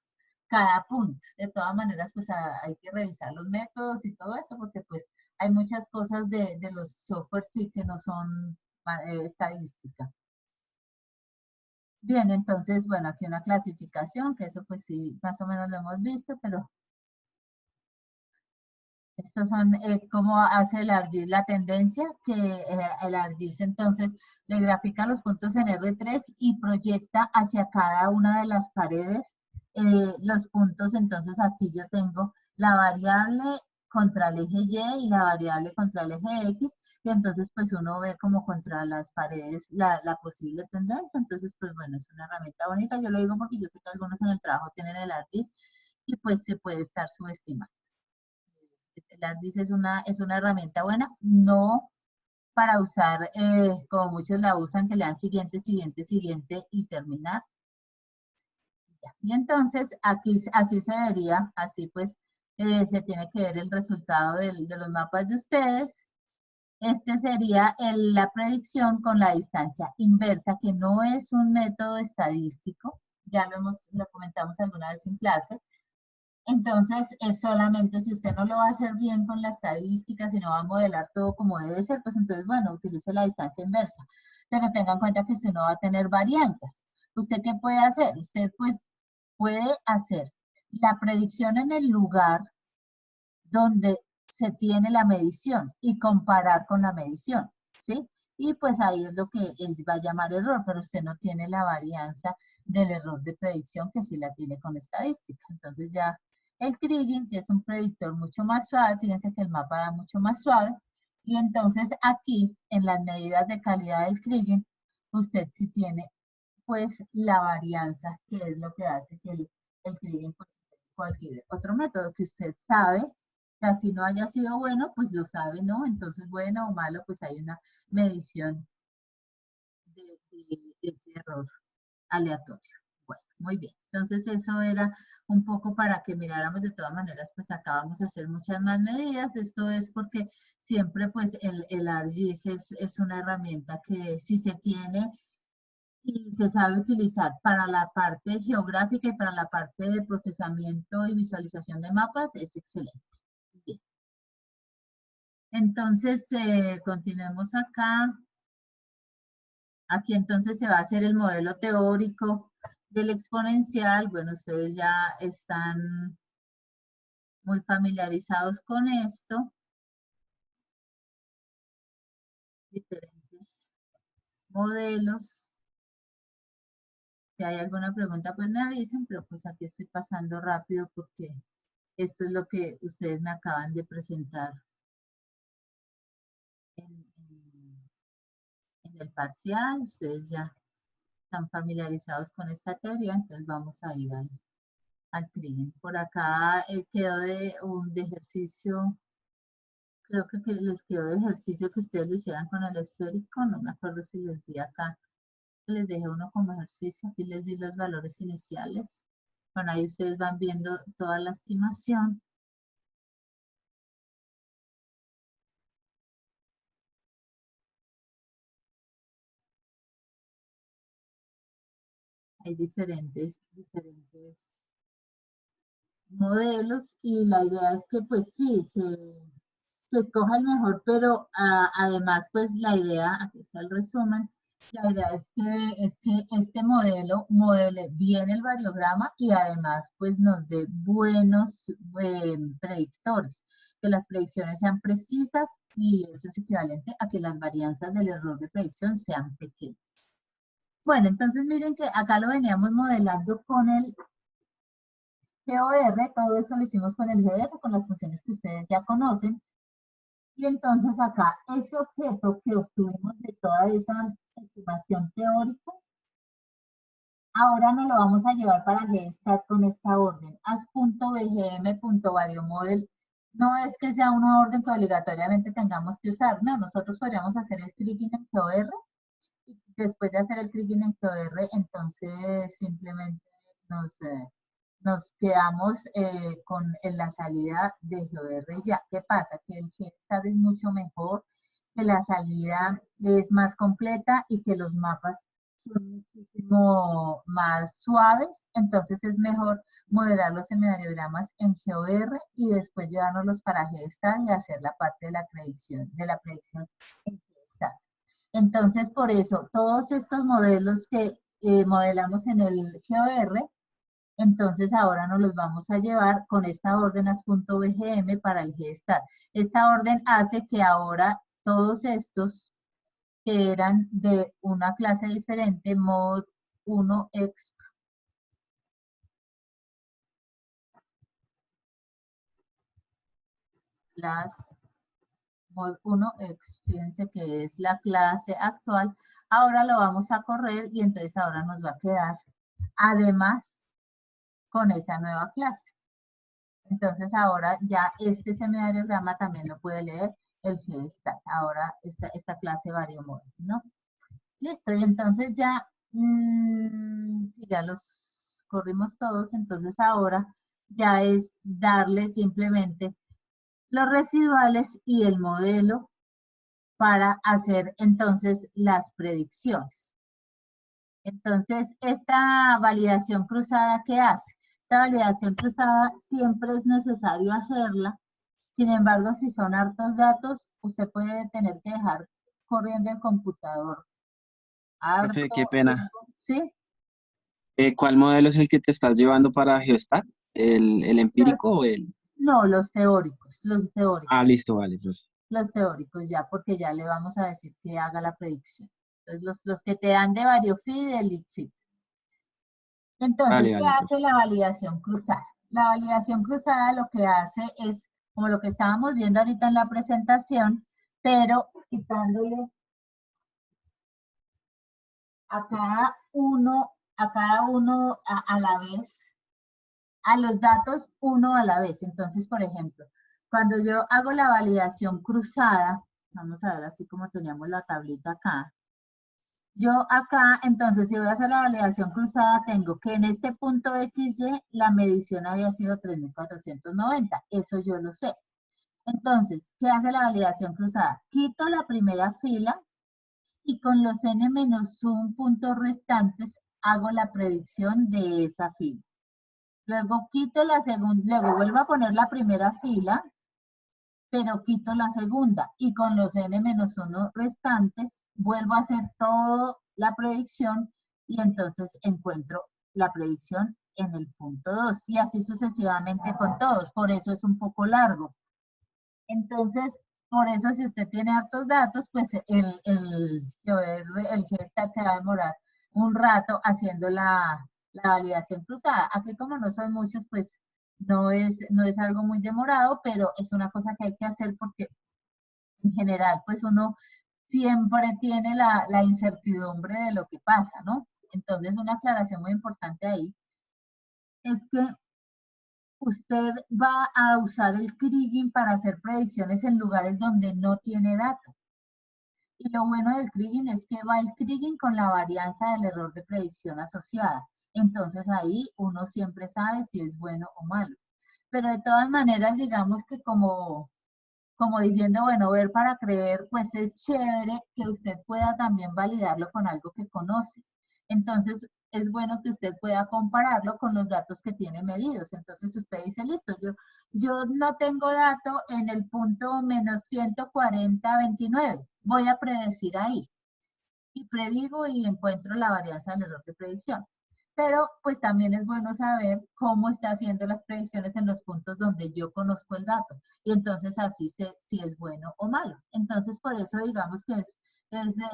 punto. De todas maneras, pues hay que revisar los métodos y todo eso, porque pues hay muchas cosas de los softwares sí que no son estadística. Bien, entonces, bueno, aquí una clasificación, que eso pues sí, más o menos lo hemos visto, pero estos son cómo hace el ArcGIS la tendencia, que el ArcGIS entonces le grafica los puntos en R3 y proyecta hacia cada una de las paredes los puntos. Entonces aquí yo tengo la variable contra el eje Y y la variable contra el eje X, y entonces pues uno ve como contra las paredes la posible tendencia. Entonces pues bueno, es una herramienta bonita. Yo lo digo porque yo sé que algunos en el trabajo tienen el ArcGIS y pues se puede estar subestimando. El ArcGIS es una herramienta buena, no para usar como muchos la usan, que le dan siguiente, siguiente, siguiente y terminar. Y entonces aquí así se vería, así pues se tiene que ver el resultado de los mapas de ustedes. Este sería la predicción con la distancia inversa, que no es un método estadístico, ya lo comentamos alguna vez en clase. Entonces, es solamente si usted no lo va a hacer bien con la estadística, si no va a modelar todo como debe ser, pues entonces, bueno, utilice la distancia inversa. Pero tenga en cuenta que usted no va a tener varianzas. ¿Usted qué puede hacer? Usted pues puede hacer la predicción en el lugar donde se tiene la medición y comparar con la medición, ¿sí? Y pues ahí es lo que él va a llamar error, pero usted no tiene la varianza del error de predicción que sí la tiene con estadística. Entonces ya el kriging sí es un predictor mucho más suave, fíjense que el mapa da mucho más suave, y entonces aquí en las medidas de calidad del kriging, usted sí tiene pues la varianza, que es lo que hace que el kriging pues cualquier otro método que usted sabe que así no haya sido bueno, pues lo sabe, ¿no? Entonces, bueno o malo, pues hay una medición de ese error aleatorio. Bueno, muy bien. Entonces eso era un poco para que miráramos. De todas maneras, pues acá vamos a hacer muchas más medidas. Esto es porque siempre pues el ArcGIS es una herramienta que si se tiene y se sabe utilizar para la parte geográfica y para la parte de procesamiento y visualización de mapas, es excelente. Bien. Entonces, continuemos acá. Aquí entonces se va a hacer el modelo teórico del exponencial. Bueno, ustedes ya están muy familiarizados con esto. Diferentes modelos. Si hay alguna pregunta, pues me avisan, pero pues aquí estoy pasando rápido porque esto es lo que ustedes me acaban de presentar en el parcial. Ustedes ya están familiarizados con esta teoría, entonces vamos a ir al crimen. Por acá quedó de ejercicio, creo que les quedó de ejercicio que ustedes lo hicieran con el esférico, no me acuerdo si les di acá, les dejé uno como ejercicio, aquí les di los valores iniciales. Bueno, ahí ustedes van viendo toda la estimación. Hay diferentes modelos y la idea es que pues sí, se escoja el mejor, pero además pues la idea, aquí está el resumen, la idea es que este modelo modele bien el variograma y además pues nos dé buenos predictores, que las predicciones sean precisas y eso es equivalente a que las varianzas del error de predicción sean pequeñas. Bueno, entonces miren que acá lo veníamos modelando con el GOR, todo esto lo hicimos con el GR, con las funciones que ustedes ya conocen. Y entonces acá, ese objeto que obtuvimos de toda esa estimación teórica, ahora nos lo vamos a llevar para GStat con esta orden, as.bgm.variomodel. No es que sea una orden que obligatoriamente tengamos que usar, no, nosotros podríamos hacer el clic en GOR y después de hacer el clic en GOR, entonces simplemente nos quedamos en la salida de GeoR ya. ¿Qué pasa? Que el GeoStat es mucho mejor, que la salida es más completa y que los mapas son muchísimo más suaves, entonces es mejor modelar los semivariogramas en GeoR y después llevárnoslos para GeoStat y hacer la parte de la predicción en GeoStat. Entonces, por eso, todos estos modelos que modelamos en el GeoR, entonces ahora nos los vamos a llevar con esta orden as.bgm para el GStat. Esta orden hace que ahora todos estos que eran de una clase diferente, mod 1 exp, class mod 1 exp, fíjense que es la clase actual, ahora lo vamos a correr y entonces ahora nos va a quedar además con esa nueva clase. Entonces ahora ya este semidiagrama también lo puede leer el GStat. Ahora esta clase variomodel, ¿no? Listo, y entonces ya, si ya los corrimos todos, entonces ahora ya es darle simplemente los residuales y el modelo para hacer entonces las predicciones. Entonces, esta validación cruzada, ¿qué hace? Esta validación cruzada siempre es necesario hacerla. Sin embargo, si son hartos datos, usted puede tener que dejar corriendo el computador
Profe,
harto
qué pena.
tiempo. ¿Sí?
¿Cuál modelo es el que te estás llevando para GeoStat? ¿El
Los,
empírico o el...?
no, los teóricos,
Ah, listo, vale, profe.
los teóricos ya, porque ya le vamos a decir que haga la predicción. Entonces, los que te dan de variofit y de LICFIT. Entonces,
Vale,
¿qué
vale, profe.
hace la validación cruzada? La validación cruzada lo que hace es, como lo que estábamos viendo ahorita en la presentación, pero quitándole a cada uno a la vez, a los datos uno a la vez. Entonces, por ejemplo, cuando yo hago la validación cruzada, vamos a ver así como teníamos la tablita acá, Yo acá, entonces, si voy a hacer la validación cruzada, tengo que en este punto XY la medición había sido 3.490. Eso yo lo sé. Entonces, ¿qué hace la validación cruzada? Quito la primera fila y con los n-1 puntos restantes hago la predicción de esa fila. Luego quito la segunda, luego vuelvo a poner la primera fila, pero quito la segunda y con los n-1 restantes vuelvo a hacer toda la predicción y entonces encuentro la predicción en el punto 2 y así sucesivamente con todos, por eso es un poco largo. Entonces, por eso si usted tiene hartos datos, pues el Gestat se va a demorar un rato haciendo la validación cruzada. Aquí como no son muchos, pues no es algo muy demorado, pero es una cosa que hay que hacer porque en general, pues uno siempre tiene la incertidumbre de lo que pasa, ¿no? Entonces, una aclaración muy importante ahí es que usted va a usar el kriging para hacer predicciones en lugares donde no tiene datos. Y lo bueno del kriging es que va el kriging con la varianza del error de predicción asociada. Entonces ahí uno siempre sabe si es bueno o malo. Pero de todas maneras, digamos que como diciendo, bueno, ver para creer, pues es chévere que usted pueda también validarlo con algo que conoce. Entonces, es bueno que usted pueda compararlo con los datos que tiene medidos. Entonces, usted dice, listo, yo no tengo dato en el punto menos 140,29. Voy a predecir ahí. Y predigo y encuentro la varianza del error de predicción. Pero pues también es bueno saber cómo está haciendo las predicciones en los puntos donde yo conozco el dato. Y entonces así sé si es bueno o malo. Entonces por eso digamos que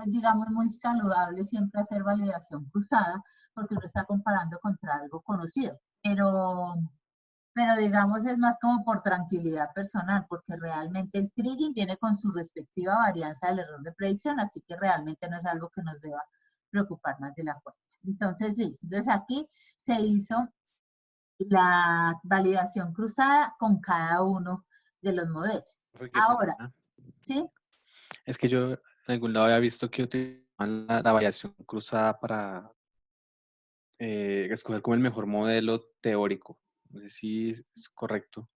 digamos, muy saludable siempre hacer validación cruzada, porque uno está comparando contra algo conocido. Pero digamos es más como por tranquilidad personal, porque realmente el kriging viene con su respectiva varianza del error de predicción, así que realmente no es algo que nos deba preocupar más de la cuenta. Entonces, listo. Entonces aquí se hizo la validación cruzada con cada uno de los modelos.
Qué
Ahora,
pena.
¿sí?
Es que yo en algún lado había visto que utilizaban la variación cruzada para escoger como el mejor modelo teórico. No sé si es correcto.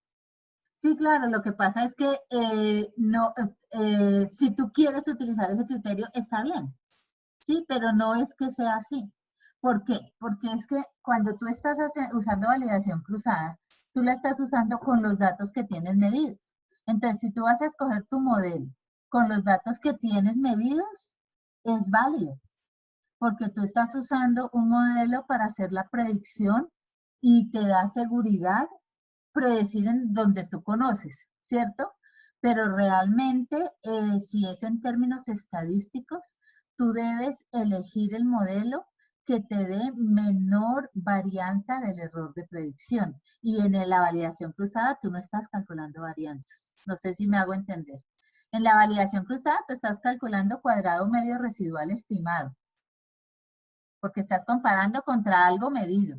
Sí, claro, lo que pasa es que si tú quieres utilizar ese criterio, está bien, ¿sí? Pero no es que sea así. ¿Por qué? Porque es que cuando tú estás usando validación cruzada, tú la estás usando con los datos que tienes medidos. Entonces, si tú vas a escoger tu modelo con los datos que tienes medidos, es válido, porque tú estás usando un modelo para hacer la predicción y te da seguridad predecir en donde tú conoces, ¿cierto? Pero realmente, si es en términos estadísticos, tú debes elegir el modelo que te dé menor varianza del error de predicción. Y en la validación cruzada tú no estás calculando varianzas. No sé si me hago entender. En la validación cruzada tú estás calculando cuadrado medio residual estimado, porque estás comparando contra algo medido.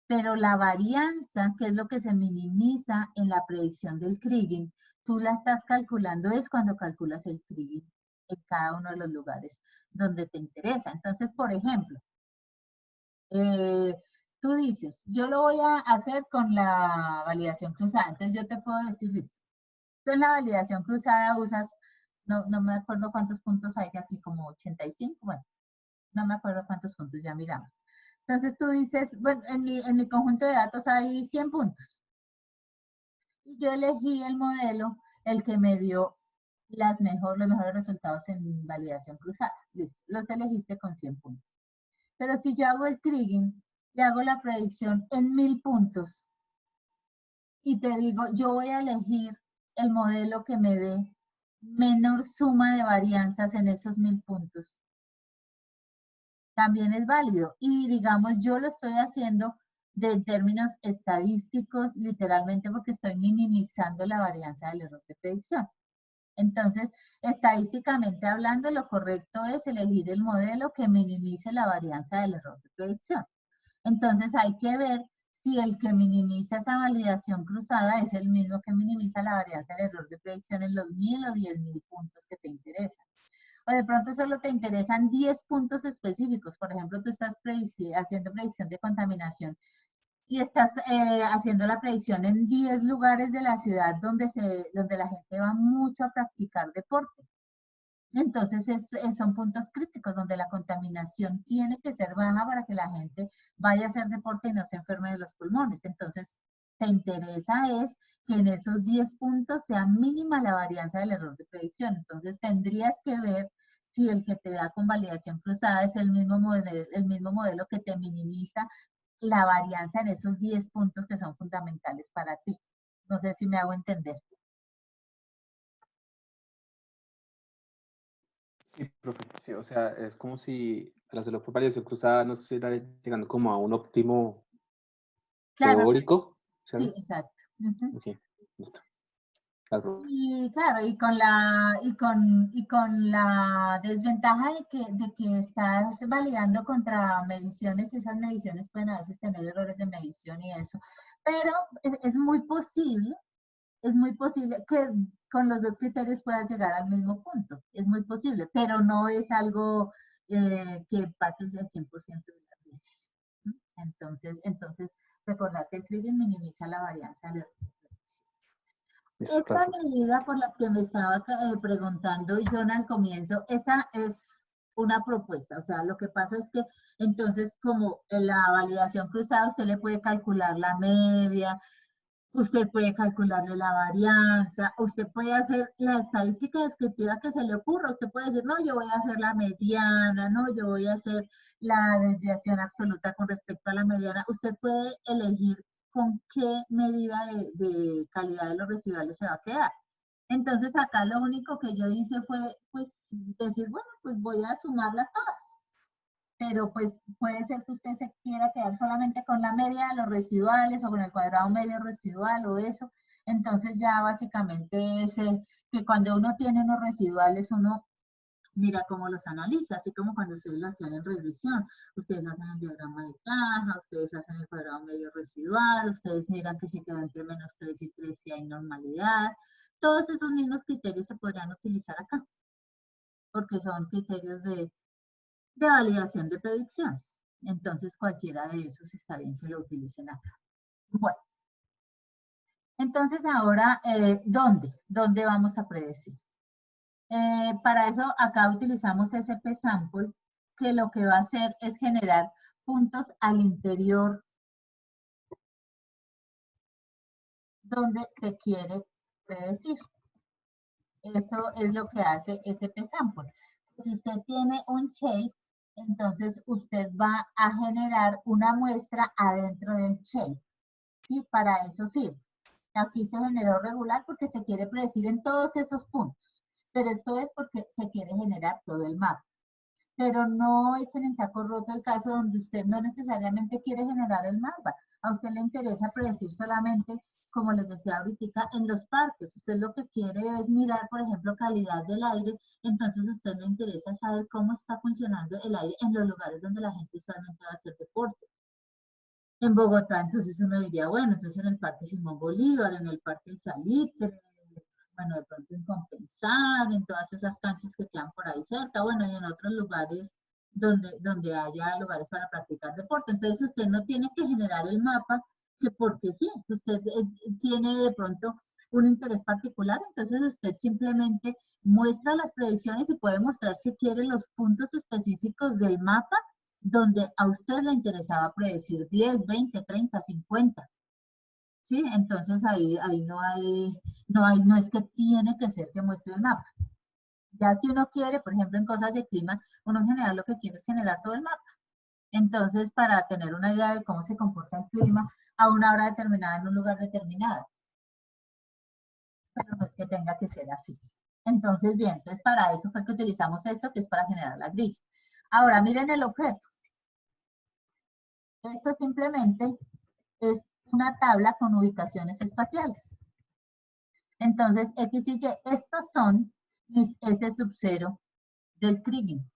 Pero la varianza, que es lo que se minimiza en la predicción del kriging, tú la estás calculando es cuando calculas el kriging en cada uno de los lugares donde te interesa. Entonces, por ejemplo, tú dices, yo lo voy a hacer con la validación cruzada. Entonces yo te puedo decir, listo, tú en la validación cruzada usas, no me acuerdo cuántos puntos hay aquí, como 85, bueno, no me acuerdo cuántos puntos, ya miramos. Entonces tú dices, bueno, en mi conjunto de datos hay 100 puntos. Y yo elegí el modelo, el que me dio los mejores resultados en validación cruzada. Listo, los elegiste con 100 puntos. Pero si yo hago el kriging y hago la predicción en 1000 puntos y te digo, yo voy a elegir el modelo que me dé menor suma de varianzas en esos 1000 puntos, también es válido. Y digamos, yo lo estoy haciendo de términos estadísticos, literalmente porque estoy minimizando la varianza del error de predicción. Entonces, estadísticamente hablando, lo correcto es elegir el modelo que minimice la varianza del error de predicción. Entonces, hay que ver si el que minimiza esa validación cruzada es el mismo que minimiza la varianza del error de predicción en los 1000 o 10.000 puntos que te interesan. O de pronto solo te interesan 10 puntos específicos. Por ejemplo, tú estás haciendo predicción de contaminación y estás haciendo la predicción en 10 lugares de la ciudad donde la gente va mucho a practicar deporte. Entonces, son puntos críticos donde la contaminación tiene que ser baja para que la gente vaya a hacer deporte y no se enferme de los pulmones. Entonces, te interesa es que en esos 10 puntos sea mínima la varianza del error de predicción. Entonces, tendrías que ver si el que te da con validación cruzada es el mismo modelo que te minimiza la varianza en esos 10 puntos que son fundamentales para ti. No sé si me hago entender.
Sí, profe, sí, o sea, es como si al hacerlo por variación cruzada no estuviera llegando como a un óptimo
Claro,
teórico,
sí,
¿sabes?
exacto. Ujú.
Ok, listo. Claro.
Y claro, y con la desventaja de que estás validando contra mediciones, esas mediciones pueden a veces tener errores de medición y eso. Pero es muy posible que con los dos criterios puedas llegar al mismo punto. Es muy posible, pero no es algo que pases el 100% de las veces. ¿No? Entonces, recordar que el trigger minimiza la varianza del error.
Listo,
Esta
profe.
medida por la que me estaba preguntando John al comienzo, esa es una propuesta. O sea, lo que pasa es que entonces como en la validación cruzada usted le puede calcular la media, usted puede calcularle la varianza, usted puede hacer la estadística descriptiva que se le ocurra. Usted puede decir, no, yo voy a hacer la mediana, no, yo voy a hacer la desviación absoluta con respecto a la mediana. Usted puede elegir con qué medida de calidad de los residuales se va a quedar. Entonces acá lo único que yo hice fue pues decir, bueno, pues voy a sumarlas todas. Pero pues puede ser que usted se quiera quedar solamente con la media de los residuales o con el cuadrado medio residual o eso. Entonces ya básicamente es que cuando uno tiene unos residuales, uno mira cómo los analiza, así como cuando ustedes lo hacían en revisión. Ustedes hacen el diagrama de caja, ustedes hacen el cuadrado medio residual, ustedes miran que si quedó entre -3 y 3 si hay normalidad. Todos esos mismos criterios se podrían utilizar acá, porque son criterios de validación de predicciones. Entonces, cualquiera de esos está bien que lo utilicen acá. Bueno, entonces ahora, ¿dónde? ¿Dónde vamos a predecir? Para eso, acá utilizamos SP Sample, que lo que va a hacer es generar puntos al interior donde se quiere predecir. Eso es lo que hace SP Sample. Si usted tiene un shape, entonces usted va a generar una muestra adentro del shape. ¿Sí? Para eso sirve. Aquí se generó regular porque se quiere predecir en todos esos puntos. Pero esto es porque se quiere generar todo el mapa. Pero no echen en saco roto el caso donde usted no necesariamente quiere generar el mapa. A usted le interesa predecir solamente, como les decía ahorita, en los parques. Usted lo que quiere es mirar, por ejemplo, calidad del aire. Entonces a usted le interesa saber cómo está funcionando el aire en los lugares donde la gente usualmente va a hacer deporte. En Bogotá, entonces uno diría, bueno, entonces en el Parque Simón Bolívar, en el Parque El Salitre, bueno, de pronto en Compensar, en todas esas canchas que quedan por ahí cerca, bueno, y en otros lugares donde haya lugares para practicar deporte. Entonces usted no tiene que generar el mapa, que porque sí, usted tiene de pronto un interés particular, entonces usted simplemente muestra las predicciones y puede mostrar si quiere los puntos específicos del mapa donde a usted le interesaba predecir 10, 20, 30, 50. ¿Sí? Entonces ahí no es que tiene que ser que muestre el mapa. Ya si uno quiere, por ejemplo, en cosas de clima, uno en general lo que quiere es generar todo el mapa. Entonces, para tener una idea de cómo se comporta el clima a una hora determinada en un lugar determinado. Pero no es que tenga que ser así. Entonces, bien, entonces para eso fue que utilizamos esto, que es para generar la grilla. Ahora, miren el objeto. Esto simplemente es una tabla con ubicaciones espaciales. Entonces, X y Y, estos son mis S sub 0 del Kriging.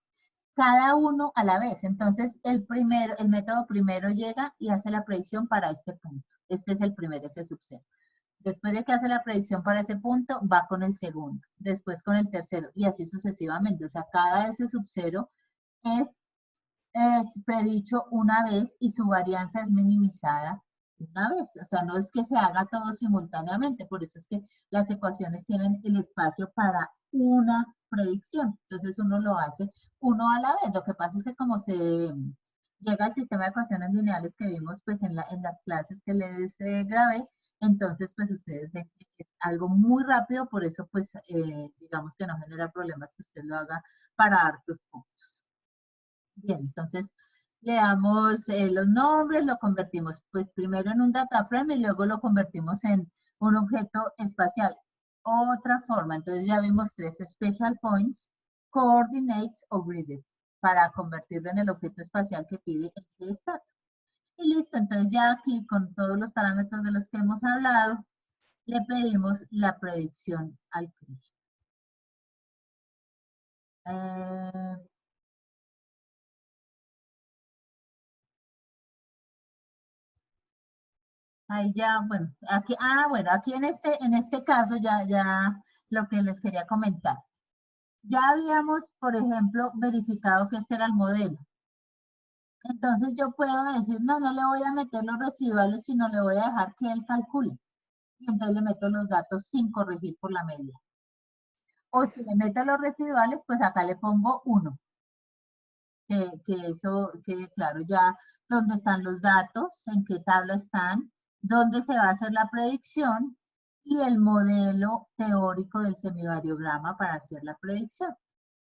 Cada uno a la vez. Entonces, el método primero llega y hace la predicción para este punto. Este es el primer S sub 0. Después de que hace la predicción para ese punto, va con el segundo, después con el tercero, y así sucesivamente. O sea, cada ese subcero es predicho una vez y su varianza es minimizada una vez. O sea, no es que se haga todo simultáneamente, por eso es que las ecuaciones tienen el espacio para una predicción. Entonces uno lo hace uno a la vez. Lo que pasa es que como se llega al sistema de ecuaciones lineales que vimos pues en las clases que les grabé, entonces pues ustedes ven que es algo muy rápido, por eso pues digamos que no genera problemas que usted lo haga para hartos puntos. Bien, entonces le damos los nombres, lo convertimos pues primero en un data frame y luego lo convertimos en un objeto espacial. Otra forma, entonces ya vimos tres special points, coordinates o gridded, para convertirlo en el objeto espacial que pide el GStat. Y listo, entonces ya aquí con todos los parámetros de los que hemos hablado, le pedimos la predicción al CRI. Ahí ya, bueno, aquí en este caso ya lo que les quería comentar. Ya habíamos, por ejemplo, verificado que este era el modelo. Entonces yo puedo decir, no le voy a meter los residuales, sino le voy a dejar que él calcule. Y entonces le meto los datos sin corregir por la media. O si le meto los residuales, pues acá le pongo 1. Que eso quede claro ya dónde están los datos, en qué tabla están, dónde se va a hacer la predicción y el modelo teórico del semivariograma para hacer la predicción.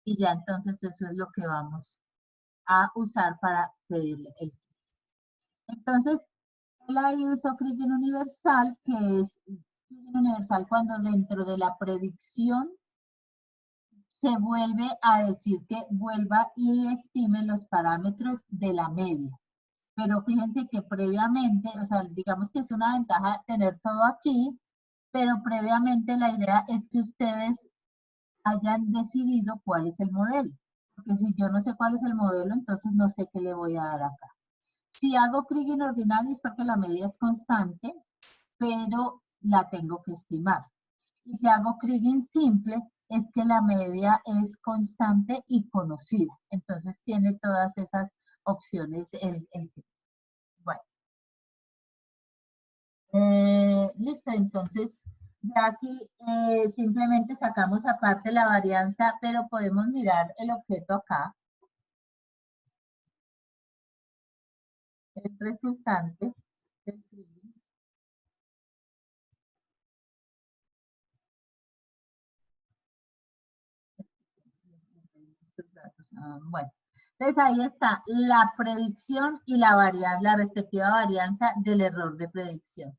Y ya entonces eso es lo que vamos a usar para pedirle el Kriging. Entonces, él ahí usó Kriging universal, que es Kriging universal cuando dentro de la predicción se vuelve a decir que vuelva y estime los parámetros de la media. Pero fíjense que previamente, o sea, digamos que es una ventaja tener todo aquí, pero previamente la idea es que ustedes hayan decidido cuál es el modelo. Porque si yo no sé cuál es el modelo, entonces no sé qué le voy a dar acá. Si hago Kriging ordinario es porque la media es constante, pero la tengo que estimar. Y si hago Kriging simple, es que la media es constante y conocida. Entonces tiene todas esas opciones bueno. Listo, entonces ya aquí simplemente sacamos aparte la varianza, pero podemos mirar el objeto acá. El resultante del Kriging. Bueno, entonces ahí está la predicción y la respectiva varianza del error de predicción.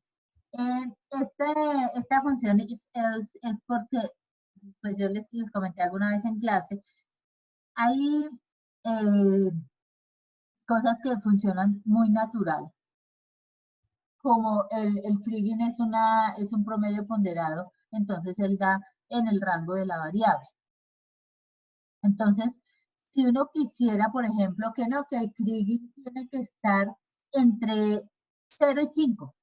Esta función if else es porque, pues yo les comenté alguna vez en clase, hay cosas que funcionan muy natural, como el Kriging es un promedio ponderado, entonces él da en el rango de la variable. Entonces, si uno quisiera, por ejemplo, que el Kriging tiene que estar entre 0 y 5,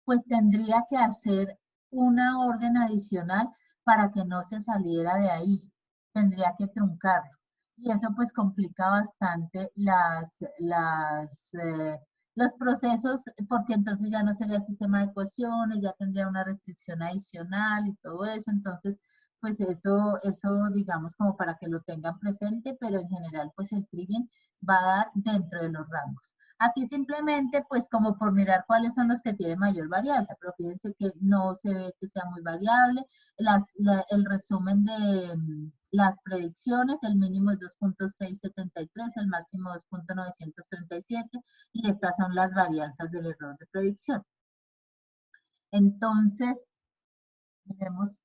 pues tendría que hacer una orden adicional para que no se saliera de ahí. Tendría que truncarlo. Y eso pues complica bastante los procesos, porque entonces ya no sería el sistema de ecuaciones, ya tendría una restricción adicional y todo eso. Entonces, pues eso digamos como para que lo tengan presente, pero en general pues el Kriging va a dar dentro de los rangos. Aquí simplemente, pues como por mirar cuáles son los que tienen mayor varianza, pero fíjense que no se ve que sea muy variable. El resumen de las predicciones, el mínimo es 2.673, el máximo 2.937, y estas son las varianzas del error de predicción. Entonces, miremos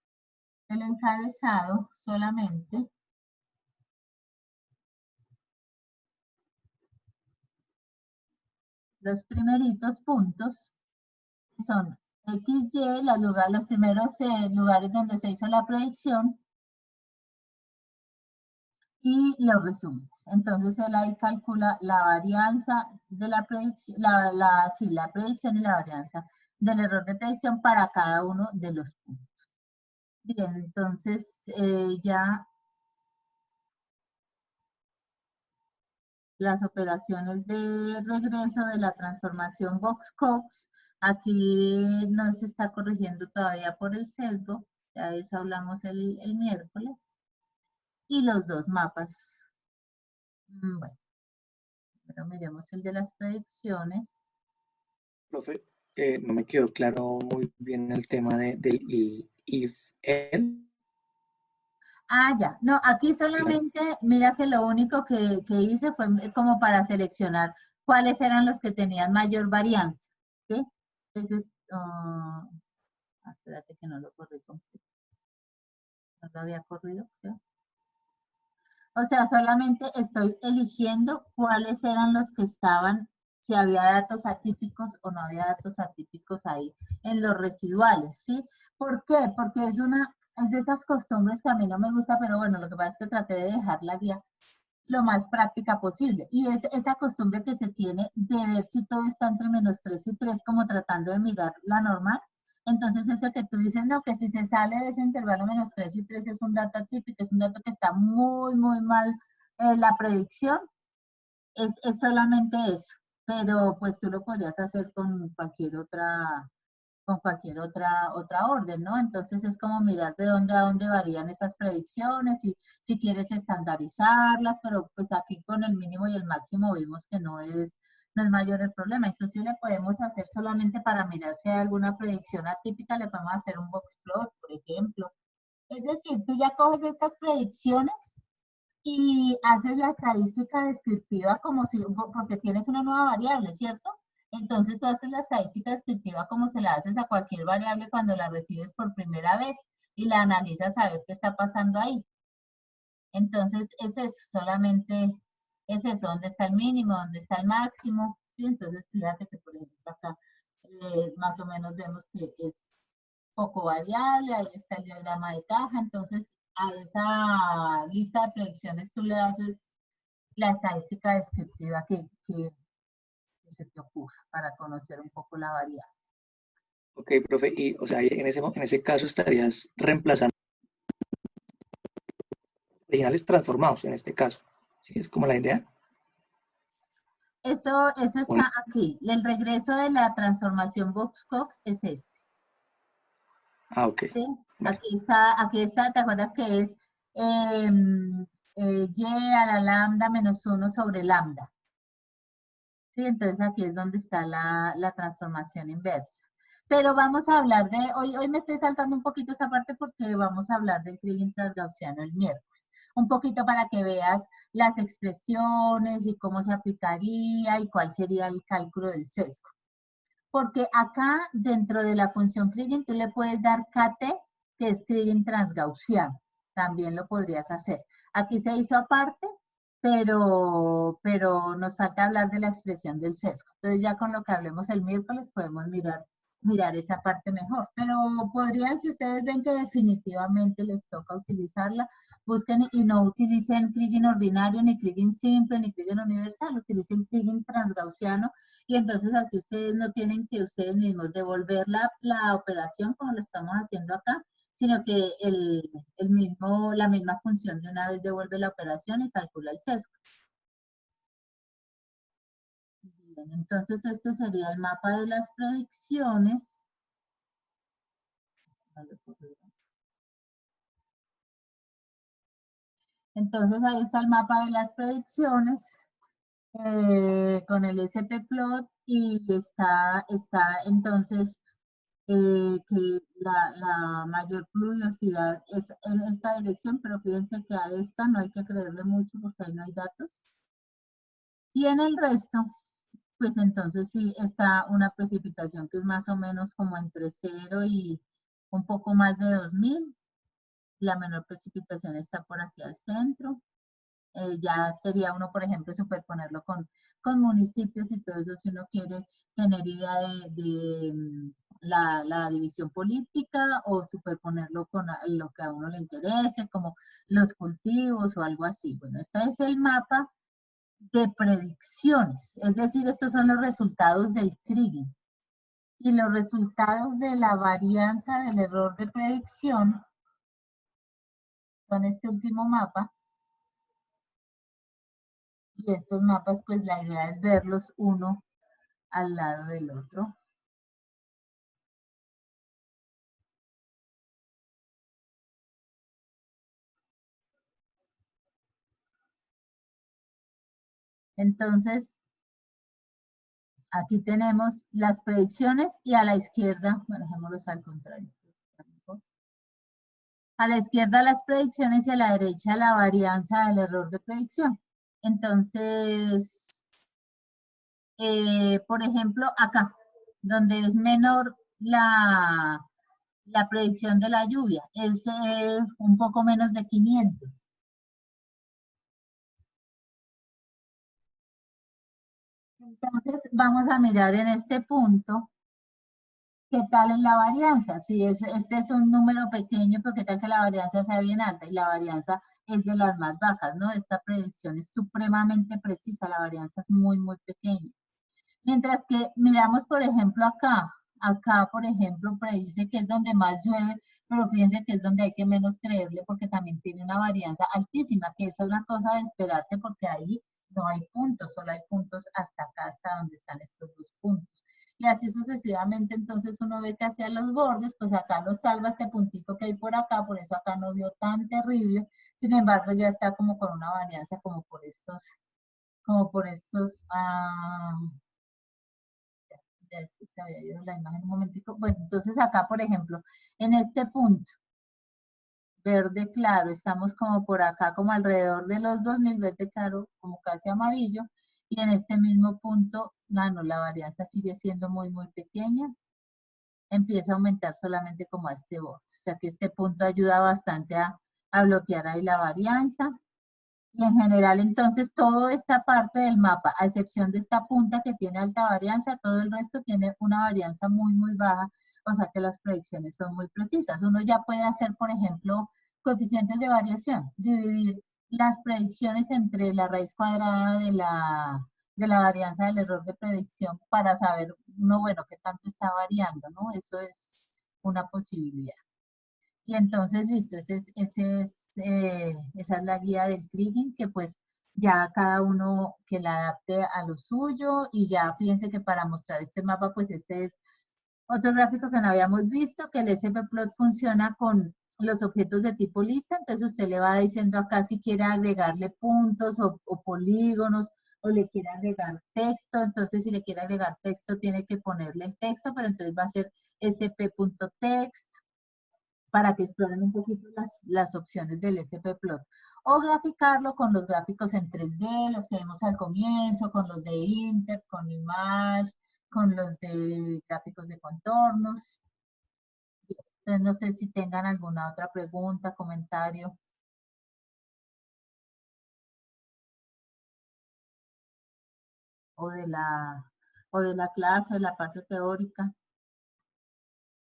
el encabezado solamente. Los primeritos puntos son XY, los primeros lugares donde se hizo la predicción, y los resúmenes. Entonces él ahí calcula la varianza de la predicción, la predicción y la varianza del error de predicción para cada uno de los puntos. Bien, entonces ya las operaciones de regreso de la transformación Box-Cox, aquí no se está corrigiendo todavía por el sesgo, ya de eso hablamos el miércoles, y los dos mapas. Bueno, pero miremos el de las predicciones.
Profe, no me quedó claro muy bien el tema del if, el.
Ah, ya. No, aquí solamente, mira que lo único que hice fue como para seleccionar cuáles eran los que tenían mayor varianza. ¿Sí? Entonces, espérate que no lo corrí completo. No lo había corrido, creo. O sea, solamente estoy eligiendo cuáles eran los que estaban, si había datos atípicos o no había datos atípicos ahí en los residuales, ¿sí? ¿Por qué? Porque es de esas costumbres que a mí no me gusta, pero bueno, lo que pasa es que traté de dejar la guía lo más práctica posible. Y es esa costumbre que se tiene de ver si todo está entre -3 y 3, como tratando de mirar la normal. Entonces, eso que tú dices, no, que si se sale de ese intervalo -3 y 3 es un dato típico, es un dato que está muy, muy mal la predicción, es solamente eso. Pero pues tú lo podrías hacer con cualquier otra orden, ¿no? Entonces es como mirar de dónde a dónde varían esas predicciones y si quieres estandarizarlas, pero pues aquí con el mínimo y el máximo vimos que no es mayor el problema. Inclusive le podemos hacer solamente para mirar si hay alguna predicción atípica, le podemos hacer un box plot, por ejemplo. Es decir, tú ya coges estas predicciones y haces la estadística descriptiva como si, porque tienes una nueva variable, ¿cierto? Entonces tú haces la estadística descriptiva como se la haces a cualquier variable cuando la recibes por primera vez y la analizas a ver qué está pasando ahí. Entonces es eso, solamente es eso, dónde está el mínimo, dónde está el máximo, ¿sí? Entonces fíjate que por ejemplo acá más o menos vemos que es poco variable, ahí está el diagrama de caja, entonces a esa lista de predicciones tú le haces la estadística descriptiva que se te ocurra para conocer un poco la variable.
Ok, profe, y o sea, en ese caso estarías reemplazando originales transformados en este caso. ¿Sí? Es como la idea.
Eso está aquí. El regreso de la transformación Box-Cox es este.
Ah, ok.
¿Sí?
Vale.
Aquí está, ¿te acuerdas que es y a la lambda menos 1 sobre lambda? ¿Sí? Entonces aquí es donde está la transformación inversa. Pero vamos a hablar hoy me estoy saltando un poquito esa parte porque vamos a hablar del Kriging transgaussiano el miércoles. Un poquito para que veas las expresiones y cómo se aplicaría y cuál sería el cálculo del sesgo. Porque acá dentro de la función Kriging tú le puedes dar KT, que es Kriging transgaussiano. También lo podrías hacer. Aquí se hizo aparte, pero nos falta hablar de la expresión del sesgo. Entonces ya con lo que hablemos el miércoles podemos mirar esa parte mejor. Pero podrían, si ustedes ven que definitivamente les toca utilizarla, busquen y no utilicen Kriging ordinario, ni Kriging simple, ni Kriging universal, utilicen Kriging transgaussiano y entonces así ustedes no tienen que ustedes mismos devolver la operación como lo estamos haciendo acá, sino que la misma función de una vez devuelve la operación y calcula el sesgo. Bien, entonces este sería el mapa de las predicciones. Entonces ahí está el mapa de las predicciones con el SP-Plot y está entonces que la mayor pluviosidad es en esta dirección, pero fíjense que a esta no hay que creerle mucho porque ahí no hay datos. Y en el resto, pues entonces sí está una precipitación que es más o menos como entre 0 y un poco más de 2000. La menor precipitación está por aquí al centro. Ya sería uno, por ejemplo, superponerlo con municipios y todo eso si uno quiere tener idea de la división política o superponerlo con lo que a uno le interese, como los cultivos o algo así. Bueno, este es el mapa de predicciones, es decir, estos son los resultados del Kriging. Y los resultados de la varianza del error de predicción son este último mapa. Y estos mapas, pues la idea es verlos uno al lado del otro. Entonces, aquí tenemos las predicciones y a la izquierda, bueno, dejémoslos al contrario. A la izquierda las predicciones y a la derecha la varianza del error de predicción. Entonces, por ejemplo, acá, donde es menor la predicción de la lluvia, es un poco menos de 500. Entonces, vamos a mirar en este punto qué tal es la varianza. Si este es un número pequeño, pero qué tal que la varianza sea bien alta y la varianza es de las más bajas, ¿no? Esta predicción es supremamente precisa, la varianza es muy, muy pequeña. Mientras que miramos, por ejemplo, acá, por ejemplo, predice que es donde más llueve, pero fíjense que es donde hay que menos creerle porque también tiene una varianza altísima, que eso es una cosa de esperarse porque ahí no hay puntos, solo hay puntos hasta acá, hasta donde están estos dos puntos. Y así sucesivamente, entonces uno ve que hacia los bordes, pues acá lo salva este puntito que hay por acá, por eso acá no dio tan terrible, sin embargo ya está como con una varianza como por estos, ya se había ido la imagen un momentico. Bueno, entonces acá, por ejemplo, en este punto, verde claro, estamos como por acá, como alrededor de los 2000, verde claro, como casi amarillo, y en este mismo punto, no, la varianza sigue siendo muy, muy pequeña, empieza a aumentar solamente como a este borde, o sea que este punto ayuda bastante a bloquear ahí la varianza. Y en general, entonces, toda esta parte del mapa, a excepción de esta punta que tiene alta varianza, todo el resto tiene una varianza muy, muy baja, o sea que las predicciones son muy precisas. Uno ya puede hacer, por ejemplo, coeficientes de variación, dividir las predicciones entre la raíz cuadrada de la varianza del error de predicción para saber, uno, bueno, qué tanto está variando, ¿no? Eso es una posibilidad. Y entonces, listo, esa es la guía del Kriging, que pues ya cada uno que la adapte a lo suyo y ya fíjense que para mostrar este mapa, pues este es otro gráfico que no habíamos visto, que el SPPlot funciona con los objetos de tipo lista, entonces usted le va diciendo acá si quiere agregarle puntos o polígonos o le quiere agregar texto, entonces si le quiere agregar texto tiene que ponerle el texto, pero entonces va a ser sp.text para que exploren un poquito las opciones del SPPlot. O graficarlo con los gráficos en 3D, los que vemos al comienzo, con los de Inter, con Image, con los de gráficos de contornos. Entonces, no sé si tengan alguna otra pregunta, comentario. O de la clase, de la parte teórica.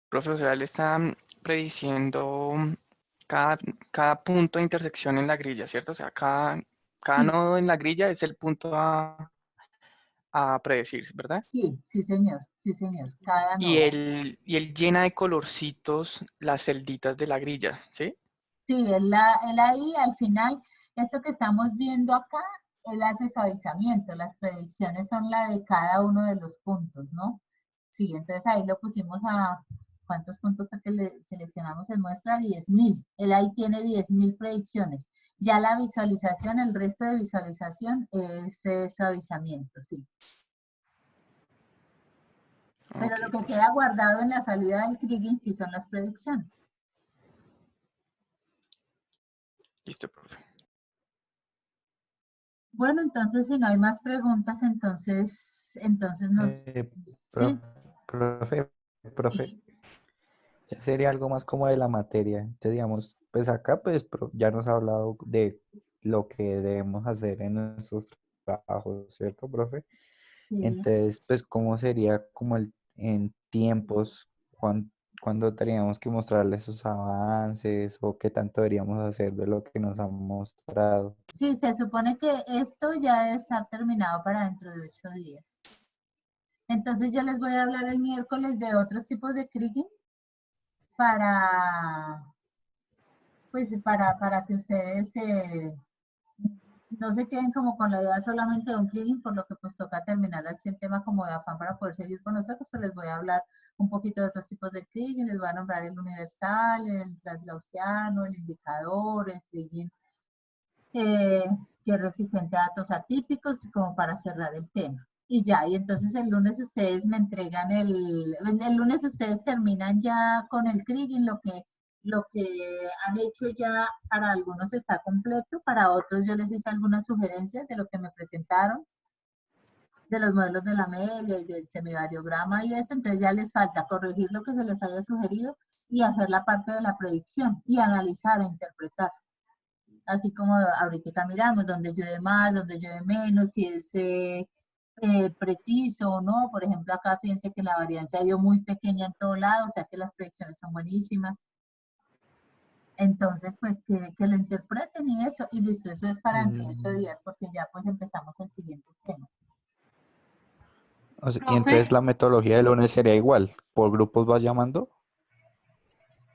Profe, o sea, le está prediciendo cada punto de intersección en la grilla, ¿cierto? O sea, cada
Sí,
nodo en la grilla es el punto a predecir, ¿verdad?
sí, sí, señor, sí, señor. Cada
Y
nodo.
él llena de colorcitos las celditas de la grilla, ¿sí?
Sí, él ahí al final, esto que estamos viendo acá, él hace suavizamiento, las predicciones son la de cada uno de los puntos, ¿no? Sí, entonces ahí lo pusimos a, ¿cuántos puntos fue que le seleccionamos en muestra? 10.000. Él ahí tiene 10.000 predicciones. Ya la visualización, el resto de visualización es suavizamiento, sí. Pero
Ok,
lo que
profe.
queda guardado en la salida del Kriging sí son las predicciones.
Listo, profe.
Bueno, entonces si no hay más preguntas, entonces nos...
Profe,
Sí,
profe, profe,
sí,
ya sería algo más como de la materia. Entonces, digamos, pues acá pues ya nos ha hablado de lo que debemos hacer en nuestros trabajos, ¿cierto, profe?
sí.
Entonces, pues, ¿cómo sería como en tiempos cuando teníamos que mostrarle esos avances o qué tanto deberíamos hacer de lo que nos han mostrado?
Sí, se supone que esto ya debe estar terminado para dentro de 8 días. Entonces yo les voy a hablar el miércoles de otros tipos de Kriging para, pues, para que ustedes no se queden como con la idea solamente de un Kriging, por lo que pues toca terminar así el tema como de afán para poder seguir con nosotros, pues les voy a hablar un poquito de otros tipos de Kriging, les voy a nombrar el universal, el transgaussiano, el indicador, el Kriging que es resistente a datos atípicos, como para cerrar el tema. Y ya, y entonces el lunes ustedes me entregan el lunes ustedes terminan ya con el Kriging, lo que han hecho ya para algunos está completo, para otros yo les hice algunas sugerencias de lo que me presentaron, de los modelos de la media y del semivariograma y eso, entonces ya les falta corregir lo que se les haya sugerido y hacer la parte de la predicción y analizar e interpretar. Así como ahorita miramos, donde llueve más, donde llueve menos, si es preciso o no. Por ejemplo, acá fíjense que la varianza dio muy pequeña en todo lado, o sea que las predicciones son buenísimas. Entonces, pues que lo interpreten y eso, y listo, eso es para dentro de 8 días, porque ya pues empezamos el siguiente tema.
O sea, y entonces la metodología del lunes sería igual, por grupos vas llamando.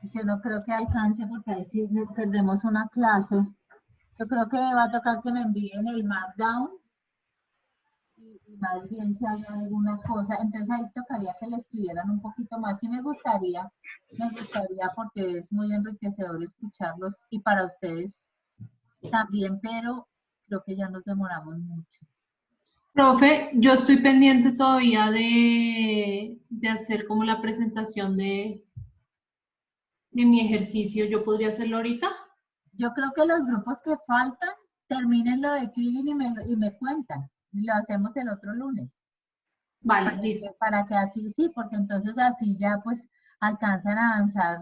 Yo no creo que alcance, porque ahí sí perdemos una clase. Yo creo que va a tocar que me envíen el markdown y más bien si hay alguna cosa, entonces ahí tocaría que le escribieran un poquito más. Sí me gustaría porque es muy enriquecedor escucharlos y para ustedes también, pero creo que ya nos demoramos mucho.
Profe, yo estoy pendiente todavía de hacer como la presentación de mi ejercicio. ¿Yo podría hacerlo ahorita?
Yo creo que los grupos que faltan, terminen lo de Kriging y me cuentan. Y lo hacemos el otro lunes.
Vale, listo.
Para que así, sí, porque entonces así ya pues alcanzan a avanzar